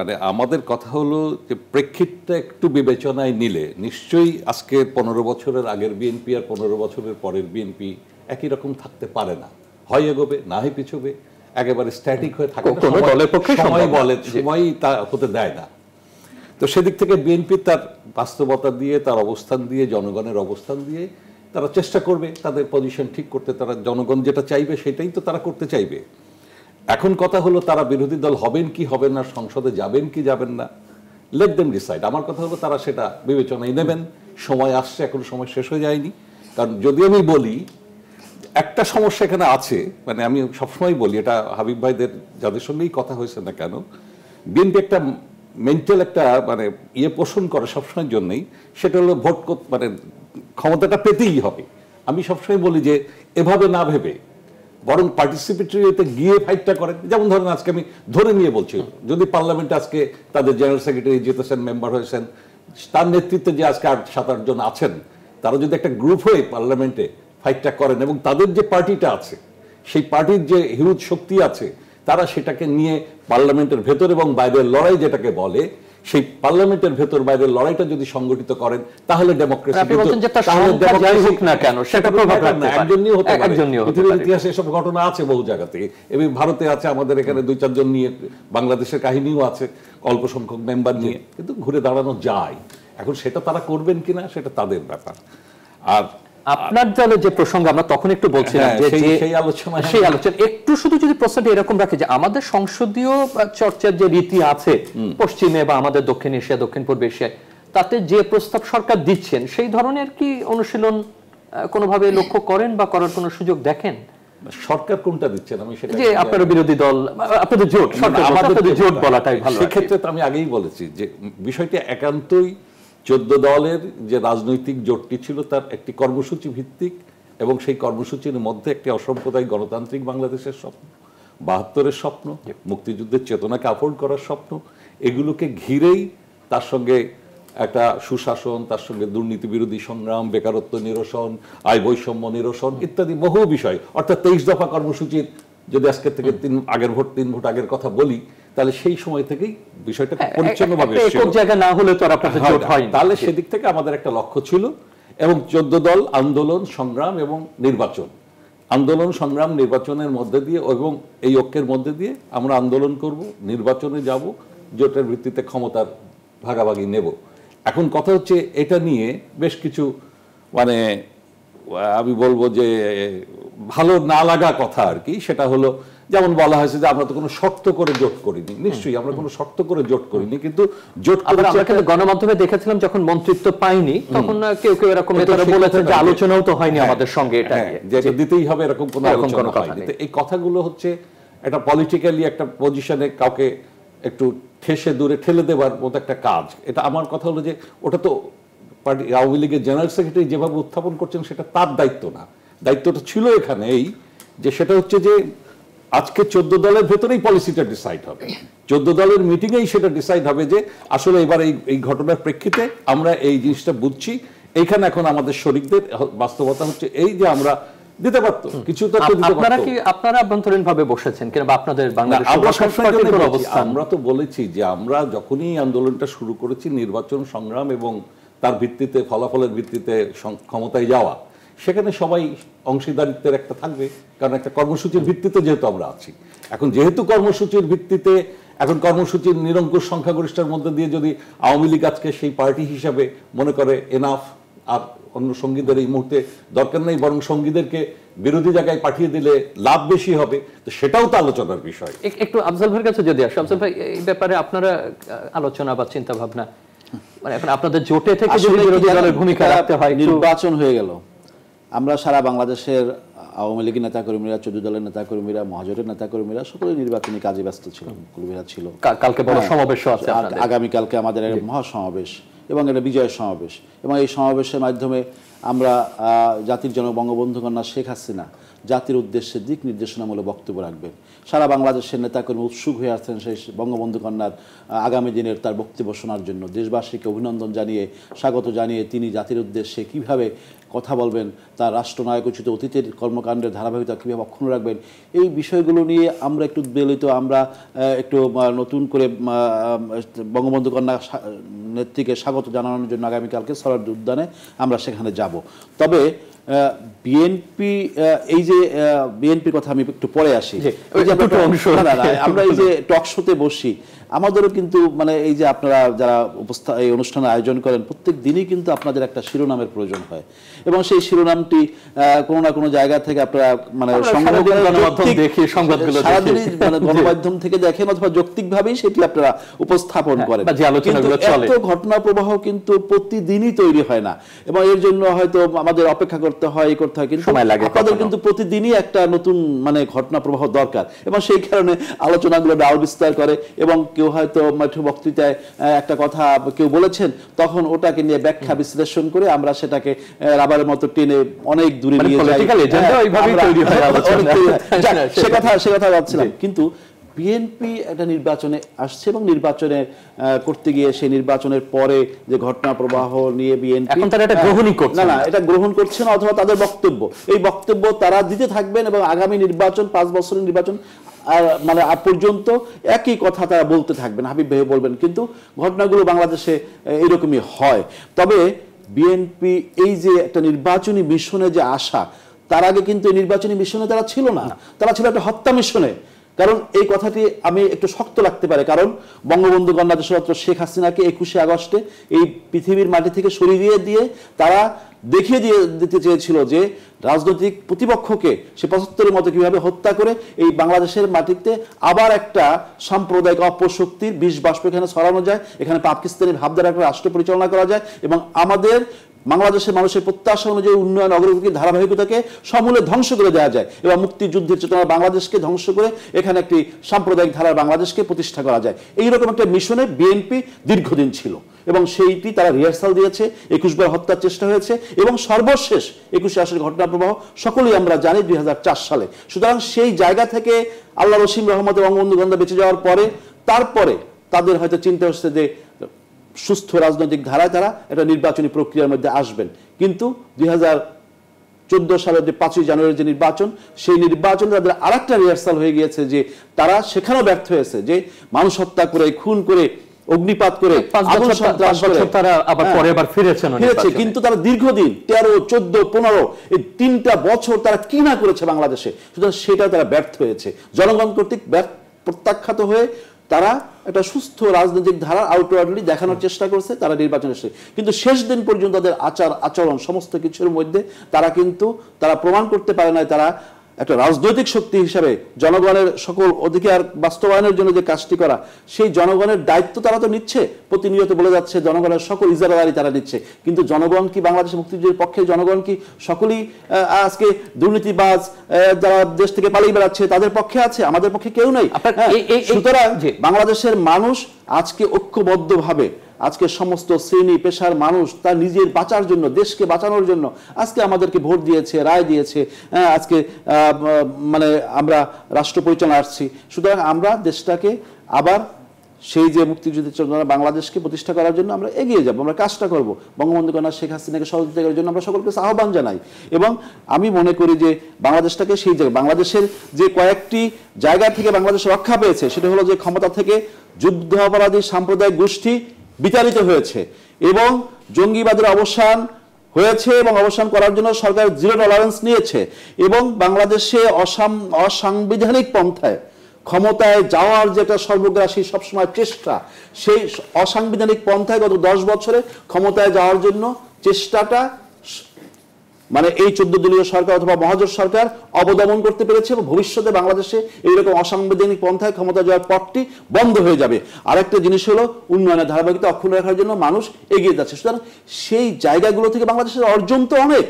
মানে আমাদের কথা হলো যে প্রেক্ষিতটা একটু বিবেচনায় নিলে নিশ্চয়ই আজকে 15 বছরের আগের বিএনপি আর 15 বছরের পরের বিএনপি একই রকম থাকতে পারে না, হয় এগোবে না হয় পিছবে, একেবারে স্ট্যাটিক হয়ে থাকে সময় তা হতে দেয় না। তো সেদিক থেকে বিএনপি তার বাস্তবতা দিয়ে, তার অবস্থান দিয়ে, জনগণের অবস্থান দিয়ে তারা চেষ্টা করবে তাদের পজিশন ঠিক করতে। তারা জনগণ যেটা চাইবে সেটাই তো তারা করতে চাইবে। এখন কথা হলো তারা বিরোধী দল হবেন কি হবেন না, সংসদে যাবেন কি যাবেন না, লেট দেম ডিসাইড। আমার কথা হলো তারা সেটা বিবেচনায় নেবেন, সময় আসছে, এখন সময় শেষ হয়ে যায়নি। কারণ যদি আমি বলি একটা সমস্যা এখানে আছে, মানে আমি সবসময় বলি, এটা হাবিব ভাইদের যাদের সঙ্গেই কথা হয়েছে না কেন, বিএনপি একটা মেন্টাল একটা মানে পোষণ করে সবসময়ের জন্যই, সেটা হলো ভোট মানে ক্ষমতাটা পেতেই হবে। আমি সবসময় বলি যে এভাবে না ভেবে বরং পার্টিসিপেটরিতে গিয়ে ফাইটটা করেন। যেমন ধরেন আজকে আমি ধরে নিয়ে বলছি, যদি পার্লামেন্টে আজকে তাদের জেনারেল সেক্রেটারি জিতেছেন, মেম্বার হয়েছেন, তার নেতৃত্বে যে আজকে 7-8 জন আছেন, তারা যদি একটা গ্রুপ হয়ে পার্লামেন্টে ফাইটটা করেন এবং তাদের যে পার্টিটা আছে সেই পার্টির যে হিউজ শক্তি আছে, তারা সেটাকে নিয়ে পার্লামেন্টের ভেতর এবং বাইরের লড়াই যেটাকে বলে, সেই পার্লামেন্টের ভেতর বাইরের লড়াইটা যদি সংগঠিত করেন, তাহলে ডেমোক্রেসি একজনই হতে পারে। পৃথিবীর ইতিহাসে এসব ঘটনা আছে বহু জায়গাতে, এবং ভারতে আছে, আমাদের এখানে 2-4 জন নিয়ে, বাংলাদেশের কাহিনীও আছে অল্প সংখ্যক মেম্বার নিয়ে, কিন্তু ঘুরে দাঁড়ানো যায়। এখন সেটা তারা করবেন কিনা সেটা তাদের ব্যাপার। আর আপনার দলে যে প্রসঙ্গ আমরা তখন একটু বলছিলাম যে সেই আলোচনা একটু শুধু যদি প্রশ্নটা এরকম রাখে যে আমাদের সংসদীয় চর্চার যে রীতি আছে পশ্চিমে বা আমাদের দক্ষিণ এশিয়া, দক্ষিণ পূর্ব এশিয়ায়, তাতে যে প্রস্তাব সরকার দিচ্ছেন সেই ধরনের কি অনুশীলন কোনোভাবে লক্ষ্য করেন বা করার কোনো সুযোগ দেখেন? সরকার কোনটা দিচ্ছেন আমি সেটা, যে আপনার বিরোধী দল, আপনাদের জোট, আমাদের জোট বলাটাই ভালো। সেক্ষেত্রে তো আমি আগেই বলেছি যে বিষয়টি একান্তই 14 দলের যে রাজনৈতিক জোটটি ছিল তার একটি কর্মসূচি ভিত্তিক, এবং সেই কর্মসূচির মধ্যে একটি অসাম্প্রদায়িক গণতান্ত্রিক বাংলাদেশের স্বপ্ন, 72-এর স্বপ্ন, মুক্তিযুদ্ধের চেতনাকে আপন করার স্বপ্ন, এগুলোকে ঘিরেই তার সঙ্গে একটা সুশাসন, তার সঙ্গে দুর্নীতি বিরোধী সংগ্রাম, বেকারত্ব নিরসন, আয় বৈষম্য নিরসন ইত্যাদি বহু বিষয়, অর্থাৎ 23 দফা কর্মসূচির যদি আজকে থেকে 3 ভোট আগের কথা বলি, তাহলে সেই সময় থেকেই বিষয়টা পরিচ্ছন্নভাবে না হলে তো আপনাদের জোট হয়। তাহলে সেদিক থেকে আমাদের একটা লক্ষ্য ছিল, এবং 14 দল আন্দোলন, সংগ্রাম এবং নির্বাচন, আন্দোলন, সংগ্রাম, নির্বাচনের মধ্যে দিয়ে এবং এই ঐক্যের মধ্যে দিয়ে আমরা আন্দোলন করব, নির্বাচনে যাব, জোটের ভিত্তিতে ক্ষমতার ভাগাভাগি নেব। এখন কথা হচ্ছে এটা নিয়ে বেশ কিছু মানে আমি বলবো যে ভালো না লাগা কথা আর কি, সেটা হলো যেমন বলা হয়েছে যে আমরা তো কোনো শর্ত করে জোট করিনি। নিশ্চয়ই আমরা কোনো শর্ত করে জোট করিনি, কিন্তু জোট আমরা কিন্তু গণমাধ্যমে দেখেছিলাম যখন মন্ত্রিত্ব পাইনি তখন কেউ কেউ এরকম বলেছেন যে আলোচনাও তো হয়নি আমাদের সঙ্গে, এটা যে দিতেই হবে এরকম কোনো আলোচনা হয়নি। তো এই কথাগুলো হচ্ছে একটা পলিটিক্যালি একটা পজিশনে কাউকে একটু ঠেসে দূরে ঠেলে দেওয়ার মতো একটা কাজ। এটা আমার কথা হলো যে ওটা তো পার্টি আওয়ামী লীগের জেনারেল সেক্রেটারি যেভাবে উত্থাপন করছেন সেটা তার দায়িত্ব না। দায়িত্বটা ছিল এখানে এই যে সেটা হচ্ছে যে আজকে 14 দলের ভেতরেই পলিসিটা ডিসাইড হবে, 14 দলের মিটিংয়েই সেটা ডিসাইড হবে যে আসলে এবার এই ঘটনার প্রেক্ষিতে আমরা এই জিনিসটা বুঝছি, এইখানে এখন আমাদের শরীকদের বাস্তবতা হচ্ছে এই যে আমরা দিতে পারতো কিছু তো আপনারা কি আপনারা আভ্যন্তরীণ ভাবে বসেছেন কিংবা আপনাদের আমরা তো বলেছি যে আমরা যখনই আন্দোলনটা শুরু করেছি নির্বাচন, সংগ্রাম এবং তার ভিত্তিতে ফলাফলের ভিত্তিতে ক্ষমতায় যাওয়া, সেখানে সবাই অংশীদারিত্বের একটা থাকবে, কারণ একটা কর্মসূচির ভিত্তিতে যেহেতু আমরা আছি। এখন যেহেতু কর্মসূচির ভিত্তিতে, এখন কর্মসূচির নিরঙ্কুশ সংখ্যাগরিষ্ঠের মধ্যে দিয়ে যদি আওয়ামী লীগ আজকে সেই পার্টি হিসাবে মনে করে এনাফ, আর অন্য সঙ্গীদের এই মুহূর্তে দরকার নেই, বরং সঙ্গীদেরকে বিরোধী জায়গায় পাঠিয়ে দিলে লাভ বেশি হবে, তো সেটাও তো আলোচনার বিষয়। একটু আফজাল ভাইয়ের কাছে যদি আসি, আফজাল ভাই এই ব্যাপারে আপনারা আলোচনা বা চিন্তা ভাবনা, মানে এখন আপনাদের জোটে থেকে যদি বিরোধী দলের ভূমিকা রাখতে হয়, নির্বাচন হয়ে গেল, আমরা সারা বাংলাদেশের আওয়ামী লীগের নেতাকর্মীরা, 14 দলের নেতাকর্মীরা, মহাজোটের নেতাকর্মীরা সকলে নির্বাচনী কাজে ব্যস্ত ছিলেন, কর্মীরা ছিল। কালকে বড় সমাবেশ আছে, আগামীকালকে আমাদের মহাসমাবেশ এবং এটা বিজয় সমাবেশ, এবং এই সমাবেশের মাধ্যমে আমরা জাতির জনক বঙ্গবন্ধু কন্যা শেখ হাসিনা জাতির উদ্দেশ্যে দিক নির্দেশনামূলক বক্তব্য রাখবেন। সারা বাংলাদেশের নেতাকর্মী উৎসুক হয়ে আসছেন সেই বঙ্গবন্ধু কন্যার আগামী দিনের তার বক্তব্য শোনার জন্য। দেশবাসীকে অভিনন্দন জানিয়ে, স্বাগত জানিয়ে তিনি জাতির উদ্দেশ্যে কীভাবে কথা বলবেন, তার রাষ্ট্রনায়কোচিত অতীতের কর্মকাণ্ডের ধারাবাহিকতা কীভাবে অক্ষুণ্ণ রাখবেন, এই বিষয়গুলো নিয়ে আমরা একটু উদ্বেলিত। আমরা একটু নতুন করে বঙ্গবন্ধু কন্যা নেত্রীকে স্বাগত জানানোর জন্য আগামীকালকে সরার উদ্যানে আমরা সেখানে যাব। তবে বিএনপি, এই যে বিএনপির কথা আমি একটু পরে আসি, আমরা এই যে টক শোতে বসি, আমাদেরও কিন্তু মানে এই যে আপনারা যারা এই অনুষ্ঠানের আয়োজন করেন প্রত্যেক দিনই কিন্তু আপনাদের একটা শিরোনামের প্রয়োজন হয়, এবং সেই শিরোনামটি কোনো না কোনো জায়গা থেকে আপনারা মানে গণমাধ্যম থেকে দেখেন অথবা যৌক্তিকভাবেই সেটি আপনারা উপস্থাপন করেন। এত ঘটনা প্রবাহ কিন্তু প্রতিদিনই তৈরি হয় না, এবং এর জন্য হয়তো আমাদের অপেক্ষা করতে হয়, করতে হয়, কিন্তু আপনাদের কিন্তু প্রতিদিনই একটা নতুন মানে ঘটনা প্রবাহ দরকার, এবং সেই কারণে আলোচনাগুলো ডাল বিস্তার করে, এবং কেউ হয়তো বক্তৃতায় একটা কথা কেউ বলেছেন, তখন ওটাকে নিয়ে ব্যাখ্যা বিশ্লেষণ করে আমরা সেটাকে রাবারের মতো টেনে অনেক দূরে নিয়ে যাই। সে কথা ভাবছিলাম। কিন্তু বিএনপি একটা নির্বাচনে আসছে এবং নির্বাচনে করতে গিয়ে সেই নির্বাচনের পরে যে ঘটনা প্রবাহ নিয়ে বিএনপি এখন তারা এটা গ্রহণই করছে না, এটা গ্রহণ করছে না, অথবা তাদের বক্তব্য, এই বক্তব্য তারা দিতে থাকবেন এবং আগামী নির্বাচন 5 বছরের নির্বাচন মানে পর্যন্ত একই কথা তারা বলতে থাকবেন, হাবিব ভাই বলবেন। কিন্তু ঘটনাগুলো বাংলাদেশে এইরকমই হয়। তবে বিএনপি এই যে একটা নির্বাচনী মিশনে যে আসা, তার আগে কিন্তু নির্বাচনী মিশনে তারা ছিল না, তারা ছিল একটা হত্যা মিশনে। কারণ এই কথাটি আমি একটু শক্ত লাগতে পারে, কারণ বঙ্গবন্ধু কন্যা দেশরত্ন শেখ হাসিনাকে 21শে আগস্টে এই পৃথিবীর মাটি থেকে সরিয়ে দিয়ে তারা দেখিয়ে দিতে চেয়েছিল যে রাজনৈতিক প্রতিপক্ষকে সে 75-এর মতো কিভাবে হত্যা করে এই বাংলাদেশের মাটিতে আবার একটা সাম্প্রদায়িক অপশক্তির বিষ বাষ্প এখানে ছড়ানো যায়, এখানে পাকিস্তানি ভাবধারা একটা রাষ্ট্র পরিচালনা করা যায় এবং আমাদের বাংলাদেশের মানুষের প্রত্যাশা অনুযায়ী উন্নয়ন অগ্রগতির ধারাবাহিকতাকে সমূলে ধ্বংস করে দেওয়া যায় এবং মুক্তিযুদ্ধের চেতনা বাংলাদেশকে ধ্বংস করে এখানে একটি সাম্প্রদায়িক ধারার বাংলাদেশকে প্রতিষ্ঠা করা যায়। এইরকম একটা মিশনে বিএনপি দীর্ঘদিন ছিল এবং সেইটি তারা রিহার্সাল দিয়েছে। 21 বার হত্যার চেষ্টা হয়েছে এবং সর্বশেষ 21শে আসলে ঘটনা প্রবাহ সকলেই আমরা জানি 2004 সালে। সুতরাং সেই জায়গা থেকে আল্লাহ রসিম রহমতের বঙ্গবন্ধু কন্যা বেঁচে যাওয়ার পরে তারপরে তাদের হয়তো চিন্তা হচ্ছে যে সুস্থ রাজনৈতিক ধারায় তারা একটা নির্বাচনী প্রক্রিয়ার মধ্যে আসবেন। কিন্তু 2014 সালের যে 5ই জানুয়ারির যে নির্বাচন, সেই নির্বাচনে তাদের আরেকটা রিহার্সাল হয়ে গিয়েছে যে তারা সেখানেও ব্যর্থ হয়েছে, যে মানুষ হত্যা করে, খুন করে, অগ্নিপাত করে, কিন্তু তারা দীর্ঘদিন 13, 14, 15 এই 3টা বছর তারা কি না করেছে বাংলাদেশে, সুতরাং সেটা তারা ব্যর্থ হয়েছে। জনগণ কর্তৃক প্রত্যাখ্যাত হয়ে তারা একটা সুস্থ রাজনৈতিক ধারা আউটওয়ার্ডলি দেখানোর চেষ্টা করছে, তারা নির্বাচনে এসে। কিন্তু শেষ দিন পর্যন্ত তাদের আচরণ সমস্ত কিছুর মধ্যে তারা প্রমাণ করতে পারে না তারা একটা রাজনৈতিক শক্তি হিসাবে জনগণের সকল অধিকার বাস্তবায়নের জন্য যে কাজটি করা, সেই জনগণের দায়িত্ব তারা তো নিচ্ছে, প্রতিনিয়ত বলে যাচ্ছে জনগণের সকল ইজারাদারি তারা নিচ্ছে। কিন্তু জনগণ কি বাংলাদেশের মুক্তিযুদ্ধের পক্ষে জনগণ কি সকলেই আজকে দুর্নীতিবাজ যারা দেশ থেকে পালিয়ে বেড়াচ্ছে তাদের পক্ষে আছে? আমাদের পক্ষে কেউ নেই। সুতরাং বাংলাদেশের মানুষ আজকে ঐক্যবদ্ধভাবে আজকে সমস্ত শ্রেণী পেশার মানুষ তার নিজের বাঁচার জন্য, দেশকে বাঁচানোর জন্য আজকে আমাদেরকে ভোট দিয়েছে, রায় দিয়েছে, আজকে মানে আমরা রাষ্ট্র পরিচালনা আসছি। সুতরাং আমরা দেশটাকে আবার সেই যে মুক্তিযুদ্ধের চেতনা বাংলাদেশকে প্রতিষ্ঠা করার জন্য আমরা এগিয়ে যাব, আমরা কাজটা করব। বঙ্গবন্ধু কন্যা শেখ হাসিনাকে সহযোগিতা করার জন্য আমরা সকলকে আহ্বান জানাই এবং আমি মনে করি যে বাংলাদেশটাকে সেই জায়গায়, বাংলাদেশের যে কয়েকটি জায়গা থেকে বাংলাদেশ রক্ষা পেয়েছে, সেটা হলো যে ক্ষমতা থেকে যুদ্ধ অপরাধী সাম্প্রদায়িক গোষ্ঠী বিতাড়িত হয়েছে এবং জঙ্গিবাদের অবসান হয়েছে এবং অবসান করার জন্য সরকার 0 টলারেন্স নিয়েছে এবং বাংলাদেশে অসাংবিধানিক পন্থায় ক্ষমতায় যাওয়ার যেটা সর্বগ্রাসী সবসময় চেষ্টা, সেই অসাংবিধানিক পন্থায় গত 10 বছরে ক্ষমতায় যাওয়ার জন্য চেষ্টাটা মানে এই 14 দলীয় সরকার অথবা মহাজোট সরকার অবদমন করতে পেরেছে এবং ভবিষ্যতে বাংলাদেশে এইরকম অসাংবিধানিক পন্থায় ক্ষমতা যাওয়ার পথটি বন্ধ হয়ে যাবে। আরেকটা জিনিস হলো উন্নয়নের ধারাবাহিকতা অক্ষুণ্ণ রাখার জন্য মানুষ এগিয়ে যাচ্ছে। সুতরাং সেই জায়গাগুলো থেকে বাংলাদেশের অর্জন তো অনেক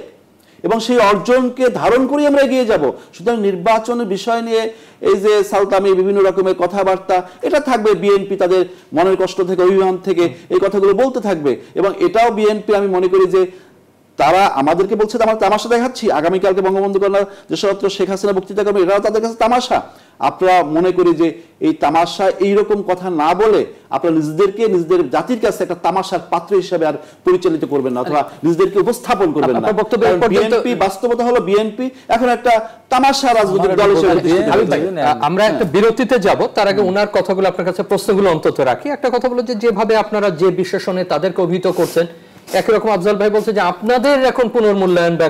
এবং সেই অর্জনকে ধারণ করে আমরা এগিয়ে যাব। সুতরাং নির্বাচনের বিষয় নিয়ে এই যে সালতামি বিভিন্ন রকমের কথাবার্তা, এটা থাকবে। বিএনপি তাদের মনের কষ্ট থেকে, অভিমান থেকে এই কথাগুলো বলতে থাকবে এবং এটাও বিএনপি আমি মনে করি যে তারা আমাদেরকে বলছে আমরা তামাশা দেখাচ্ছি, আগামীকালকে বঙ্গবন্ধু কন্যা দেশরত্ন শেখ হাসিনা বক্তৃতা করবে, এটাও তাদের কাছে তামাশা। আপনারা মনে করি যে এই তামাশা এইরকম কথা না বলে আপনারা নিজেদেরকে নিজেদের জাতির কাছে একটা তামাশার পাত্র হিসেবে আর পরিচালিত করবেন না অথবা নিজেদেরকে উপস্থাপন করবেন না। বিএনপি বাস্তবতা হলো বিএনপি এখন একটা তামাশা রাজনৈতিক দল হিসেবে। আমরা একটা বিরতিতে যাব, তার আগে ওনার কথাগুলো আপনার কাছে প্রশ্নগুলো অন্তত রাখি। একটা কথা বলো যে যেভাবে আপনারা যে বিশেষণে তাদেরকে অভিহিত করছেন, একই রকম আফজাল ভাই বলছে যে আপনাদের এখন পুনর্মূল্যায়ন বা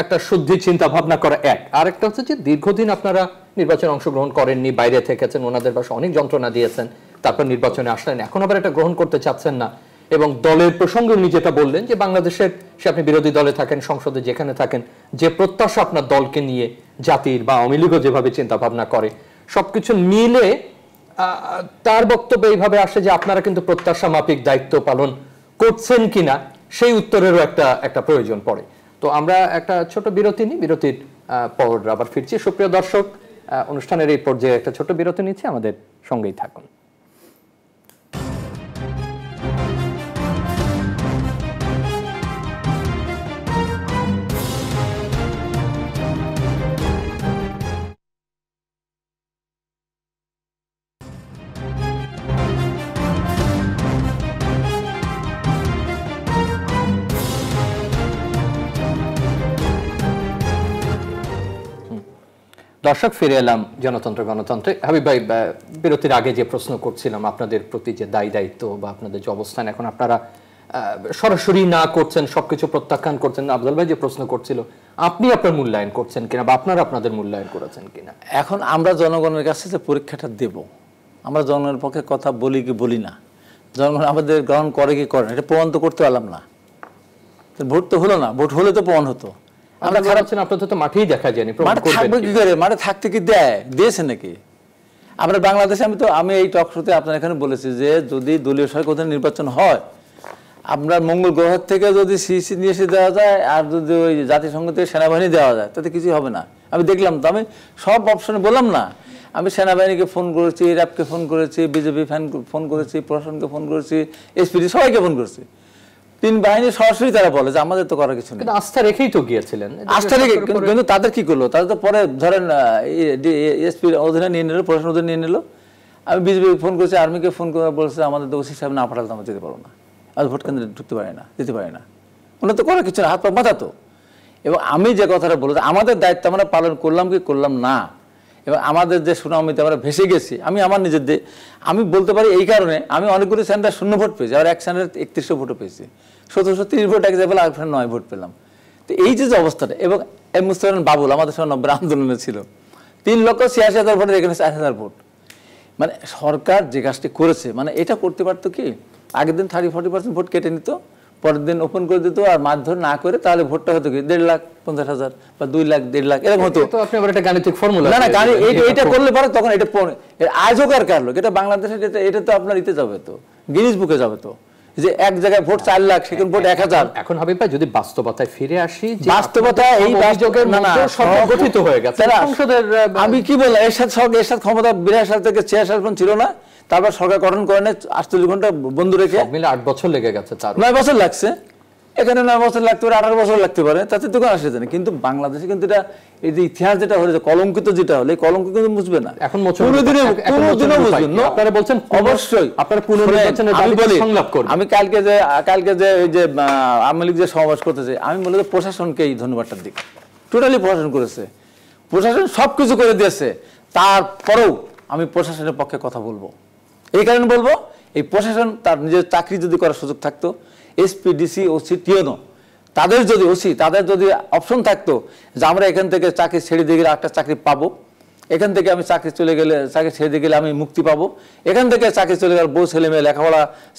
একটা শুদ্ধি চিন্তা ভাবনা করা এক, আর একটা হচ্ছে যে দীর্ঘদিন আপনারা নির্বাচনে অংশগ্রহণ করেননি, বাইরে থেকেছেন, ওনাদের বাসা অনেক যন্ত্রণা দিয়েছেন, তারপর নির্বাচনে আসলেন, এখন আবার এটা গ্রহণ করতে চাচ্ছেন না। এবং দলের প্রসঙ্গে উনি যেটা বললেন যে বাংলাদেশের সে আপনি বিরোধী দলে থাকেন, সংসদে যেখানে থাকেন, যে প্রত্যাশা আপনার দলকে নিয়ে জাতির বা আওয়ামী লীগও যেভাবে চিন্তা ভাবনা করে, সবকিছু মিলে তার বক্তব্য এইভাবে আসে যে আপনারা কিন্তু প্রত্যাশা মাফিক দায়িত্ব পালন করছেন কিনা সেই উত্তরেরও একটা প্রয়োজন পড়ে। তো আমরা একটা ছোট বিরতি নিই, বিরতির পর আবার ফিরছি। সুপ্রিয় দর্শক, অনুষ্ঠানের এই পর্যায়ে একটা ছোট বিরতি নিচ্ছি, আমাদের সঙ্গেই থাকুন। দর্শক, ফিরে এলাম জনতন্ত্র গণতন্ত্রে। হাবিব ভাই, বিরতির আগে যে প্রশ্ন করছিলাম আপনাদের প্রতি যে দায়িত্ব বা আপনাদের যে অবস্থান, এখন আপনারা সরাসরি না করছেন, সবকিছু প্রত্যাখ্যান করছেন, আফজাল ভাই যে প্রশ্ন করছিল আপনি আপনার মূল্যায়ন করছেন কিনা বা আপনারা আপনাদের মূল্যায়ন করেছেন কিনা? এখন আমরা জনগণের কাছে যে পরীক্ষাটা দেব, আমরা জনগণের পক্ষে কথা বলি কি বলি না, জনগণ আমাদের গ্রহণ করে কি করে না, এটা প্রমাণ তো করতে পারলাম না। ভোট তো হলো না, ভোট হলে তো প্রমাণ হতো। আমরা খারাপ ছিলাম, আপনাদের তো মাঠেই দেখা যায়নি। মাঠে থাকবে কি করে? মাঠে থাকতে কি দিয়েছে নাকি? আমরা বাংলাদেশে, আমি এই টক শোতে আপনার এখানে বলেছি যে যদি দলীয় সরকার নির্বাচন হয়, আপনার মঙ্গল গ্রহ থেকে যদি সিসি নিয়ে এসে দেওয়া যায় আর যদি ওই জাতিসংঘ থেকে সেনাবাহিনী দেওয়া যায়, তাতে কিছুই হবে না। আমি দেখলাম তো, আমি সব অপশনে বললাম না, আমি সেনাবাহিনীকে ফোন করেছি, র্যাবকে ফোন করেছি, বিজেপি ফোন করেছি, প্রশাসনকে ফোন করেছি, এসপিডি সবাইকে ফোন করেছি। তিন বাহিনী সরাসরি তারা বলে যে আমাদের তো করার কিছু নেই। আস্থা রেখেই তো গিয়েছিলেন। আস্থা রেখে, কিন্তু তাদের কি করলো? তাদের তো পরে ধরেন এসপির অধীনে নিয়ে নিল, প্রশাসন অধীনে নিয়ে নিল। আমি বিজেপি ফোন করেছি, আর্মিকে ফোন করে বলছে আমাদের তো ওসি সাহেব না পাঠালে আমরা যেতে পারবো না, আর ভোট কেন্দ্রে ঢুকতে পারি না, যেতে পারি না। ওনার তো করার কিছু না, হাত পা বাঁধাতো। এবং আমি যে কথাটা বলেছি, আমাদের দায়িত্ব আমরা পালন করলাম কি করলাম না, এবং আমাদের যে সুনামিতে আমরা ভেসে গেছি, আমি আমার নিজের আমি বলতে পারি এই কারণে আমি অনেকগুলো সেন্টার শূন্য ভোট পেয়েছি, আর এক সেন্টার 3100 ভোটও পেয়েছি, 1730 ভোট এক জায়গায়, আর 9 ভোট পেলাম। তো এই যে অবস্থাটা, এবং মুস্তাফিজ বাবুল আমাদের সঙ্গে 90 আন্দোলনে ছিল, 3,86,000 ভোটের এখানে 4,000 ভোট। মানে সরকার যে কাজটি করেছে, মানে এটা করতে পারতো কি, আগের দিন 30-40% ভোট কেটে নিত, পরের দিন ওপেন করে দিত, আর মারধর না করে তাহলে ভোটটা হতো কি 1,50,000 বা 2 লাখ 1.5 লাখ এরকম হতো। আপনি আবার একটা গাণিতিক ফর্মুলা, না এটা করলে পরে তখন এটা আজকার কারণ এটা বাংলাদেশের, এটা তো আপনার ইতে যাবে, তো গিনিস বুকে যাবে, তো যে এক জায়গায় ভোট 4 লাখ, সেখানে ভোট 1000। এখন হাবিব ভাই যদি বাস্তবতায় ফিরে আসি, বাস্তবতা এই অভিযোগের সরকার গঠিত হয়ে গেছে, সংসদের আমি কি বললাম, এরশাদ ক্ষমতা 82 সাল থেকে 46 সাল পর্যন্ত ছিল না, তারপর সরকার গঠন করে 48 ঘন্টা বন্ধ রেখে মিলে 8 বছর লেগে গেছে, 9 বছর লাগছে। এখানে 9 বছর লাগতে পারে, 18 বছর লাগতে পারে, তাতে তো কোনো আসে না। কিন্তু বাংলাদেশে কিন্তু এটা, এই যে ইতিহাস যেটা হয়েছে, কলঙ্কিত যেটা হলো, এই কলঙ্ক কিন্তু মুছবে না এখন। কোনোদিনও বুঝবেন না। আপনারা বলছেন অবশ্যই আপনারা পুনর্নির্বাচনের দাবিতে সংলাপ করবেন। আমি কালকে যে ওই যে আওয়ামী লীগ যে সমাবেশ করতেছে, আমি মূলত প্রশাসনকে এই ধন্যবাদটা দিই। টোটালি প্রশাসন করেছে, প্রশাসন সবকিছু করে দিয়েছে। তারপরেও আমি প্রশাসনের পক্ষে কথা বলবো, এই কারণে বলবো, এই প্রশাসন তার নিজের চাকরি যদি করার সুযোগ থাকতো, এসপি, ডিসি, ওসি, টিএনও তাদের যদি অপশন থাকতো যে আমরা এখান থেকে চাকরি ছেড়ে দিয়ে গেলে একটা চাকরি পাবো, এখান থেকে আমি চাকরি ছেড়ে দিয়ে গেলে আমি মুক্তি পাবো, এখান থেকে চাকরি চলে গেলে বউ ছেলে মেয়ে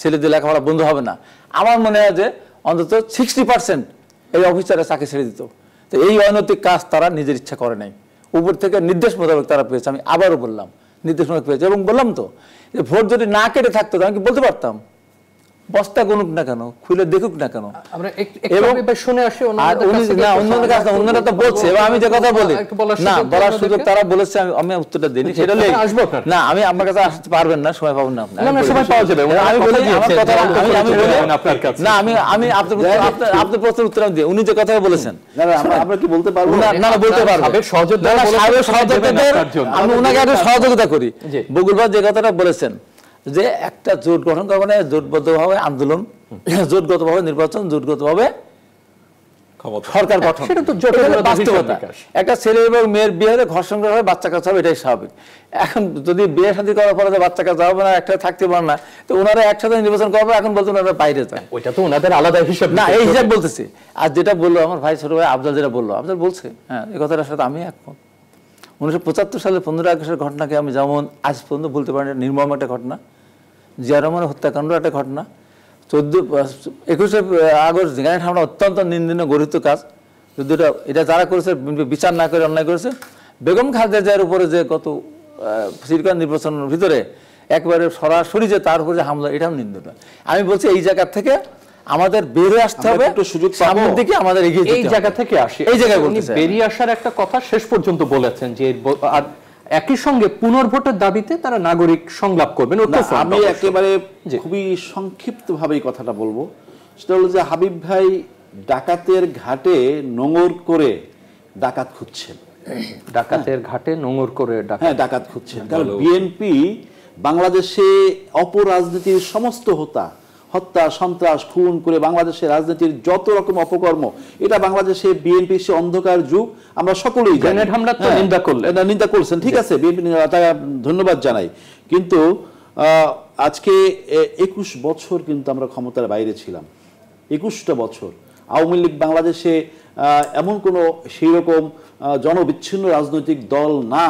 ছেলেদের লেখাপড়া বন্ধ হবে না, আমার মনে হয় যে অন্তত 60% এই অফিসারের চাকরি ছেড়ে দিত। তো এই অনৈতিক কাজ তারা নিজের ইচ্ছা করে নাই, উপর থেকে নির্দেশ মোতাবেক তারা পেয়েছে। আমি আবারও বললাম, নির্দেশ মোতাবেক পেয়েছে। এবং বললাম তো, যে ভোট যদি না কেটে থাকতো আমি কি বলতে পারতাম, বস্তা গুনুক না কেন, খুলে দেখুক না কেন। অন্যরা তো বলছে, এবং আমি যে কথা বলি না, বলার সুযোগ তারা বলেছে, আমি উত্তরটা দিইনি, সেটা না, আমি আমার কাছে আসতে পারবেন না, সময় পাবেন না আপনি। আমি আপনার প্রশ্নের উত্তর দিই, উনি যে কথা বলেছেন আমরা কি বলতে পারবো না, বলতে পারবো। আমি ওনাকে একটা সহযোগিতা করি। বকুল ভাই যে কথাটা বলেছেন যে একটা জোট গঠন করবে না, জোটবদ্ধভাবে আন্দোলন, জোটগতভাবে নির্বাচন, জোটগতভাবে সরকার গঠন, বাস্তবতা। একটা ছেলে এবং মেয়ের বিয়ে হলে ঘর সংসার হবে, বাচ্চা কাচ্চা হবে, এটাই স্বাভাবিক। এখন যদি বিয়ে শাদী করার পরে বাচ্চা কাচ্চা হবে না, একটা থাকতে পারে না, তো ওনারা একসাথে নির্বাচন করবে, এখন বলতে ওনারা বাইরে যায়, ওইটা তো ওনাদের আলাদা হিসাব না, এই হিসাব বলতেছি। আর যেটা বললো আমার ভাই ছোট ভাই আফজাল, যেটা বললো আফজাল বলছে, হ্যাঁ, এই কথাটার সাথে আমি একমত। 1975 সালে 15 আগস্টের ঘটনাকে আমি যেমন আজ পর্যন্ত বলতে পারি, নির্মম একটা ঘটনা, জিয়া রহমানের হত্যাকাণ্ড একটা ঘটনা, 21 আগস্ট গ্রেনেড হামলা অত্যন্ত নিন্দনীয় গর্হিত কাজ, যদি এটা যারা করেছে বিচার না করে অন্যায় করেছে। বেগম খালেদা জিয়ার উপরে যে গত সিরকার নির্বাচনের ভিতরে একবারে সরাসরি যে তার উপরে হামলা, এটাও নিন্দনীয়। আমি বলছি এই জায়গা থেকে আমাদের বেরিয়ে আসতে হবে, একটু সুযোগ সামনের দিকে আমাদের এগিয়ে যেতে হবে। এই জায়গা থেকে আসি, এই জায়গায় বেরিয়ে আসার একটা কথা শেষ পর্যন্ত বলেছেন যে, আর একই সঙ্গে পুনর্ভোটের দাবিতে তারা নাগরিক সংলাপ করবেন। আমি একেবারে খুবই সংক্ষিপ্ত ভাবে এই কথাটা বলবো, সেটা হলো যে হাবিব ভাই ডাকাতের ঘাটে নোঙর করে ডাকাত খুঁজছেন, ডাকাতের ঘাটে নোঙর করে ডাকাত খুঁজছেন। কারণ বিএনপি বাংলাদেশে অপরাজনীতির সমস্ত হোতা হত্যা, সন্ত্রাস, খুন করে বাংলাদেশের রাজনীতির যত রকম অপকর্ম, এটা বাংলাদেশে বিএনপি সে অন্ধকার যুগ, আমরা সকলেই জানি। গ্রেনেড হামলা তো নিন্দা করলেন, এটা নিন্দা করছেন, ঠিক আছে, বিএনপি ধন্যবাদ জানাই। কিন্তু আজকে 21 বছর কিন্তু আমরা ক্ষমতার বাইরে ছিলাম, 21টা বছর। আওয়ামী লীগ বাংলাদেশে এমন কোনো সেই রকম জনবিচ্ছিন্ন রাজনৈতিক দল না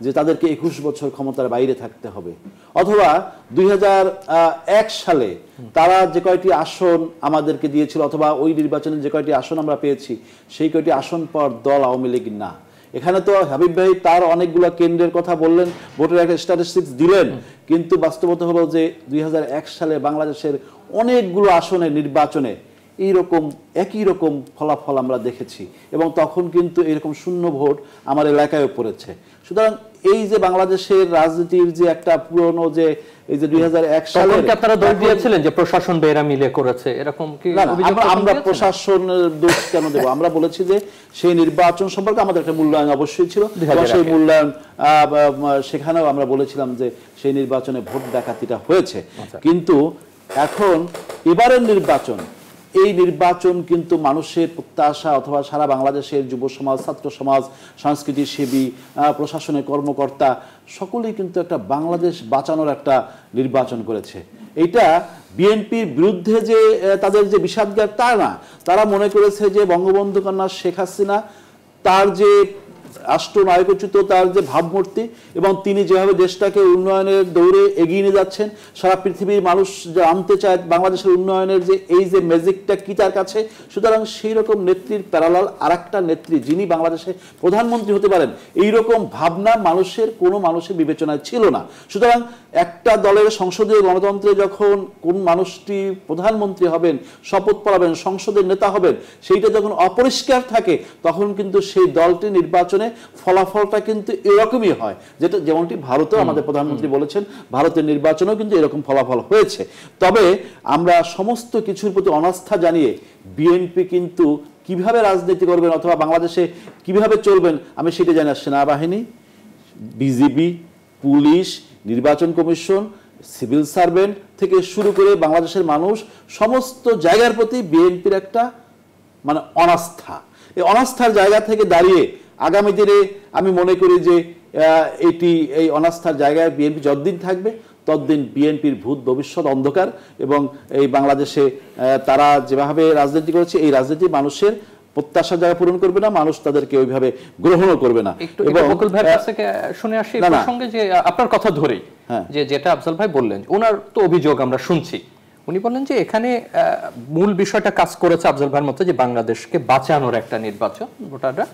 যে তাদেরকে 21 বছর ক্ষমতার বাইরে থাকতে হবে। অথবা 2001 সালে তারা যে কয়টি আসন আমাদেরকে দিয়েছিল, অথবা ওই নির্বাচনে যে কয়টি আসন আমরা পেয়েছি, সেই কয়টি আসন পর দল আওয়ামী লীগ না। এখানে তো হাবিব ভাই তার অনেকগুলো কেন্দ্রের কথা বললেন, ভোটের একটা স্ট্যাটিস্টিক্স দিলেন, কিন্তু বাস্তবতা হলো যে 2001 সালে বাংলাদেশের অনেকগুলো আসনের নির্বাচনে এইরকম একই রকম ফলাফল আমরা দেখেছি, এবং তখন কিন্তু এরকম শূন্য ভোট আমার এলাকায়ও পড়েছে। সুতরাং এই যে বাংলাদেশের রাজনীতির যে একটা পুরনো যে এই যে 2001 সালে আপনারা দোষ দিয়েছিলেন যে প্রশাসন বেরা মিলে করেছে, এরকম কি অভিযোগ? আমরা প্রশাসনের দোষ কেন দেব? আমরা বলেছি যে সেই নির্বাচন সম্পর্কে আমাদের একটা মূল্যায়ন অবশ্যই ছিল, সেই মূল্যায়ন সেখানেও আমরা বলেছিলাম যে সেই নির্বাচনে ভোট ডাকাতিটা হয়েছে। কিন্তু এখন এবারের নির্বাচন, এই নির্বাচন কিন্তু মানুষের প্রত্যাশা, অথবা সারা বাংলাদেশের যুব সমাজ, ছাত্র সমাজ, সংস্কৃতি সেবী, প্রশাসনের কর্মকর্তা সকলেই কিন্তু একটা বাংলাদেশ বাঁচানোর একটা নির্বাচন করেছে। এইটা বিএনপির বিরুদ্ধে যে তাদের যে বিষাদগার তা না, তারা মনে করেছে যে বঙ্গবন্ধু কন্যা শেখ হাসিনা তার যে রাষ্ট্রনায়কোচিত তার যে ভাবমূর্তি, এবং তিনি যেভাবে দেশটাকে উন্নয়নের দৌড়ে এগিয়ে নিয়ে যাচ্ছেন, সারা পৃথিবীর মানুষ জানতে চায় বাংলাদেশের উন্নয়নের যে এই যে ম্যাজিকটা কি তার কাছে। সুতরাং সেই রকম নেত্রীর প্যারালাল আরেকটা নেত্রী যিনি বাংলাদেশে প্রধানমন্ত্রী হতে পারেন, এইরকম ভাবনা মানুষের কোনো মানুষের বিবেচনায় ছিল না। সুতরাং একটা দলের সংসদীয় গণতন্ত্রে যখন কোন মানুষটি প্রধানমন্ত্রী হবেন, শপথ পড়াবেন, সংসদের নেতা হবেন, সেইটা যখন অপরিষ্কার থাকে, তখন কিন্তু সেই দলটি নির্বাচনে ফলাফলটা কিন্তু এরকমই হয়, যেটা যেমনটি ভারতেও আমাদের প্রধানমন্ত্রী বলেছেন, ভারতের নির্বাচনেও কিন্তু এরকম ফলাফল হয়েছে। তবে আমরা সমস্ত কিছুর প্রতি অনাস্থা জানিয়ে বিএনপি কিন্তু কিভাবে রাজনীতি করবেন অথবা বাংলাদেশে কিভাবে চলবেন আমি সেটা জানি না। সেনাবাহিনী, বিজিবি, পুলিশ, নির্বাচন কমিশন, সিভিল সার্ভেন্ট থেকে শুরু করে বাংলাদেশের মানুষ সমস্ত জায়গার প্রতি বিএনপির একটা মানে অনাস্থা। এই অনাস্থার জায়গা থেকে দাঁড়িয়ে আগামী দিনে আমি মনে করি যে এই অনাস্থার জায়গায় বিএনপি যতদিন থাকবে ততদিন বিএনপির ভূত ভবিষ্যৎ অন্ধকার, এবং এই বাংলাদেশে তারা যেভাবে রাজনীতি করেছে এই রাজনীতি মানুষের প্রত্যাশা জায়গা পূরণ করবে না, মানুষ তাদেরকে ওইভাবে গ্রহণও করবে না। এবং বকুল ভাইয়ের কাছ থেকে শুনে আসি প্রসঙ্গে যে আপনার কথা ধরেই যে যেটা আফজাল ভাই বললেন, ওনার তো অভিযোগ আমরা শুনছি, উনি বললেন যে এখানে মূল বিষয়টা কাজ করেছে আফজাল ভাইয়ের মতো যে বাংলাদেশকে বাঁচানোর একটা নির্বাচন ভোটাররা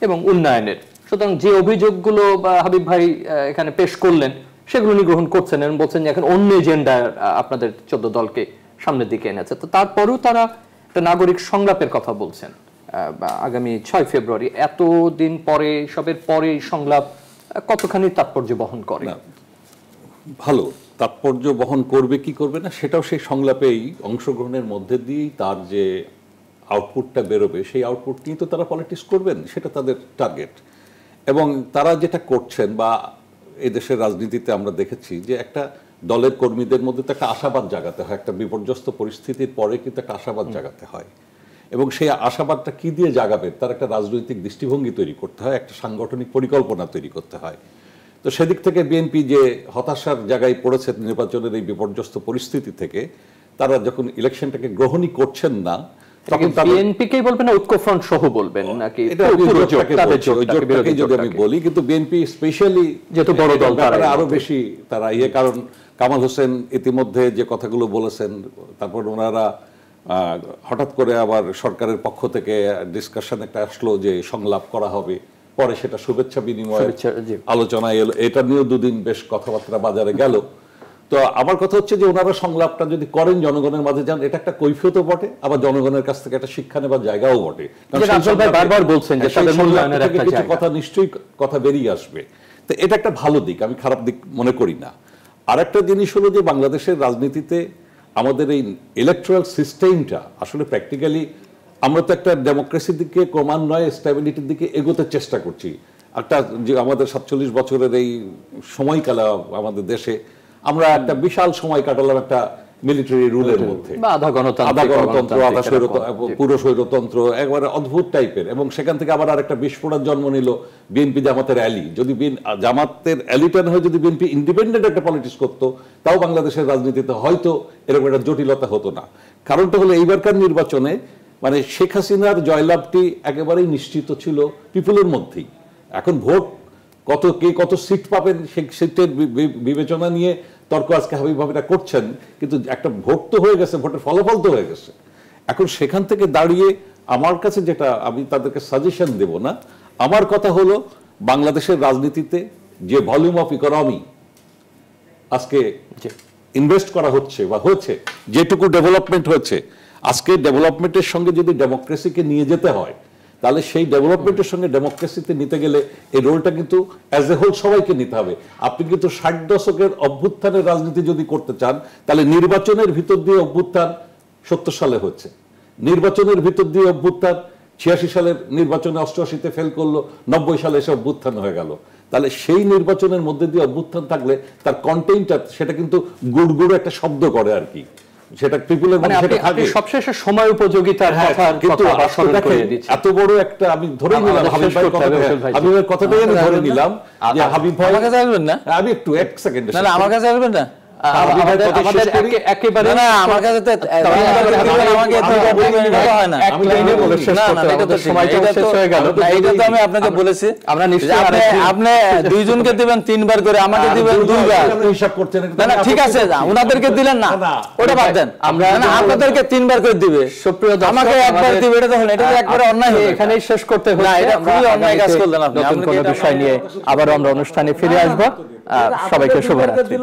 এবং উন্নয়নের। সুতরাং যে অভিযোগগুলো হাবিব ভাই এখানে পেশ করলেন সেগুলো উনি গ্রহণ করছেন এবং বলছেন যে এখন অন্য এজেন্ডা আপনাদের 14 দলকে সামনের দিকে এনেছে। তো তারপরেও তারা একটা নাগরিক সংলাপের কথা বলছেন আগামী 6 ফেব্রুয়ারি। এতদিন পরে, সবের পরে সংলাপ কতখানি তাৎপর্য বহন করে? ভালো তাৎপর্য বহন করবে কি করবে না সেটাও সেই সংলাপেই অংশগ্রহণের মধ্যে দিয়েই তার যে আউটপুটটা বেরোবে সেই আউটপুট নিয়ে তো তারা পলিটিক্স করবেন, সেটা তাদের টার্গেট। এবং তারা যেটা করছেন বা এদেশের রাজনীতিতে আমরা দেখেছি যে একটা দলের কর্মীদের মধ্যে তো একটা আশাবাদ জাগাতে হয়, একটা বিপর্যস্ত পরিস্থিতির পরে কিন্তু একটা আশাবাদ জাগাতে হয়, এবং সেই আশাবাদটা কি দিয়ে জাগাবে তার একটা রাজনৈতিক দৃষ্টিভঙ্গি তৈরি করতে হয়, একটা সাংগঠনিক পরিকল্পনা তৈরি করতে হয়। তো সেদিক থেকে বিএনপি যে হতাশার জায়গায় পড়েছে নির্বাচনের এই বিপর্যস্ত পরিস্থিতি থেকে, তারা যখন ইলেকশনটাকে গ্রহণই করছেন না, তখন বিএনপিকেই বলবেন না ঐক্যফ্রন্ট সহ বলবেন নাকি জোটটাকে যদি আমি বলি, কিন্তু বিএনপি স্পেশালি যেহেতু বড় দল তারা আরো বেশি তারা কারণ কামাল হোসেন ইতিমধ্যে যে কথাগুলো বলেছেন, তারপর ওনারা হঠাৎ করে আবার সরকারের পক্ষ থেকে ডিসকাশন একটা আসলো যে সংলাপ করা হবে, পরে সেটা শুভেচ্ছা বিনিময় আলোচনায় এলো, এটা নিয়েও দুদিন বেশ কথাবার্তা বাজারে গেল। তো আমার কথা হচ্ছে যে ওনারা সংলাপটা যদি করেন জনগণের মাঝে যান, এটা একটা কৈফিয়তও বটে, আবার জনগণের কাছ থেকে একটা শিক্ষা নেবার জায়গাও বটে। বারবার বলছেন যে কিছু কথা নিশ্চয়ই কথা বেরিয়ে আসবে, তো এটা একটা ভালো দিক, আমি খারাপ দিক মনে করি না। আর একটা জিনিস হলো যে বাংলাদেশের রাজনীতিতে আমাদের এই ইলেকট্রাল সিস্টেমটা আসলে প্র্যাকটিক্যালি আমরা তো একটা ডেমোক্রেসির দিকে ক্রমান্বয়ে স্টেবিলিটির দিকে এগোতে চেষ্টা করছি। একটা যে আমাদের 47 বছরের এই সময়কালে আমাদের দেশে আমরা একটা বিশাল সময় কাটালাম একটা মিলিটারি রুলের মধ্যে, বা আধা গণতন্ত্র, আধা গণতন্ত্র, আধা পুরো স্বৈরতন্ত্র, একবারে অদ্ভুত টাইপের। এবং সেখান থেকে আবার আরেকটা বিস্ফোরণ জন্ম নিল বিএনপি জামাতের অ্যালি। যদি জামাতের অ্যালিটা না হয়, যদি বিএনপি ইন্ডিপেন্ডেন্ট একটা পলিটিক্স করতো, তাও বাংলাদেশের রাজনীতিতে হয়তো এরকম একটা জটিলতা হতো না। কারণটা হলো এইবারকার নির্বাচনে মানে শেখ হাসিনার জয়লাভটি একেবারেই নিশ্চিত ছিল পিপুলের মধ্যেই। এখন ভোট কে কত সিট পাবেন সেই সিটের বিবেচনা নিয়ে তর্ক আজকে হাবিব ভাবিরা করছেন, কিন্তু একটা ভোট তো হয়ে গেছে, ভোটের ফলাফল তো হয়ে গেছে। এখন সেখান থেকে দাঁড়িয়ে আমার কাছে যেটা, আমি তাদেরকে সাজেশন দেব না, আমার কথা হলো বাংলাদেশের রাজনীতিতে যে ভলিউম অফ ইকোনমি আজকে ইনভেস্ট করা হচ্ছে বা হয়েছে, যেটুকু ডেভেলপমেন্ট হয়েছে, আজকে ডেভেলপমেন্টের সঙ্গে যদি ডেমোক্রেসিকে নিয়ে যেতে হয়, তাহলে সেই ডেভেলপমেন্টের সঙ্গে ডেমোক্রেসিতে নিতে গেলে এই রোলটা কিন্তু অ্যাজ এ হোল সবাইকে নিতে হবে। আপনি কিন্তু 60 দশকের অভ্যুত্থানের রাজনীতি যদি করতে চান, তাহলে নির্বাচনের ভিতর দিয়ে অভ্যুত্থান 70 সালে হচ্ছে, নির্বাচনের ভিতর দিয়ে অভ্যুত্থান 86 সালের নির্বাচনে 88-তে ফেল করলো, 90 সালে এসে অভ্যুত্থান হয়ে গেল। তাহলে সেই নির্বাচনের মধ্যে দিয়ে অভ্যুত্থান থাকলে তার কন্টেন্টটা সেটা কিন্তু গুড়গুড় একটা শব্দ করে আর কি, সেটা পিপুলের মধ্যে সেটা থাকে। সবশেষে সময় উপযোগিতার কথা কিন্তু এত বড় একটা, আমি ধরে নিলাম হাবিবের কথাটাই আমি ধরে নিলাম যে হাবিব ভাই আমার কাছে আসবেন না, আমি একটু এক সেকেন্ড, না আমার কাছে আসবেন না, একেবারে না আমার কাছে তো হয় না, আমি লাইনে বলে শেষ করতে হবে, সময় তো শেষ হয়ে গেল। এটা তো আমি আপনাকে বলেছি, আমরা নিশ্চয়ই আপনি দুইজনকে দিবেন 3 বার করে, আমাকে দিবেন 2 বার, হিসাব করছেন না ঠিক আছে, ওনাদেরকে দিলেন না, ওটা বাদ দেন, আমরা আপনাদেরকে 3 বার করে দিবে, সুপ্রিয় দর্শক, আমাকে একবার দিবে, এটা তো হলো, এটা তো একবারে অন্যায়, এখানেই শেষ করতে হবে। না এটা খুবই অন্যায় কাজ করলেন আপনি। নতুন কোনো বিষয় নিয়ে আবার আমরা অনুষ্ঠানে ফিরে আসবো। সবাইকে শুভরাত্রি।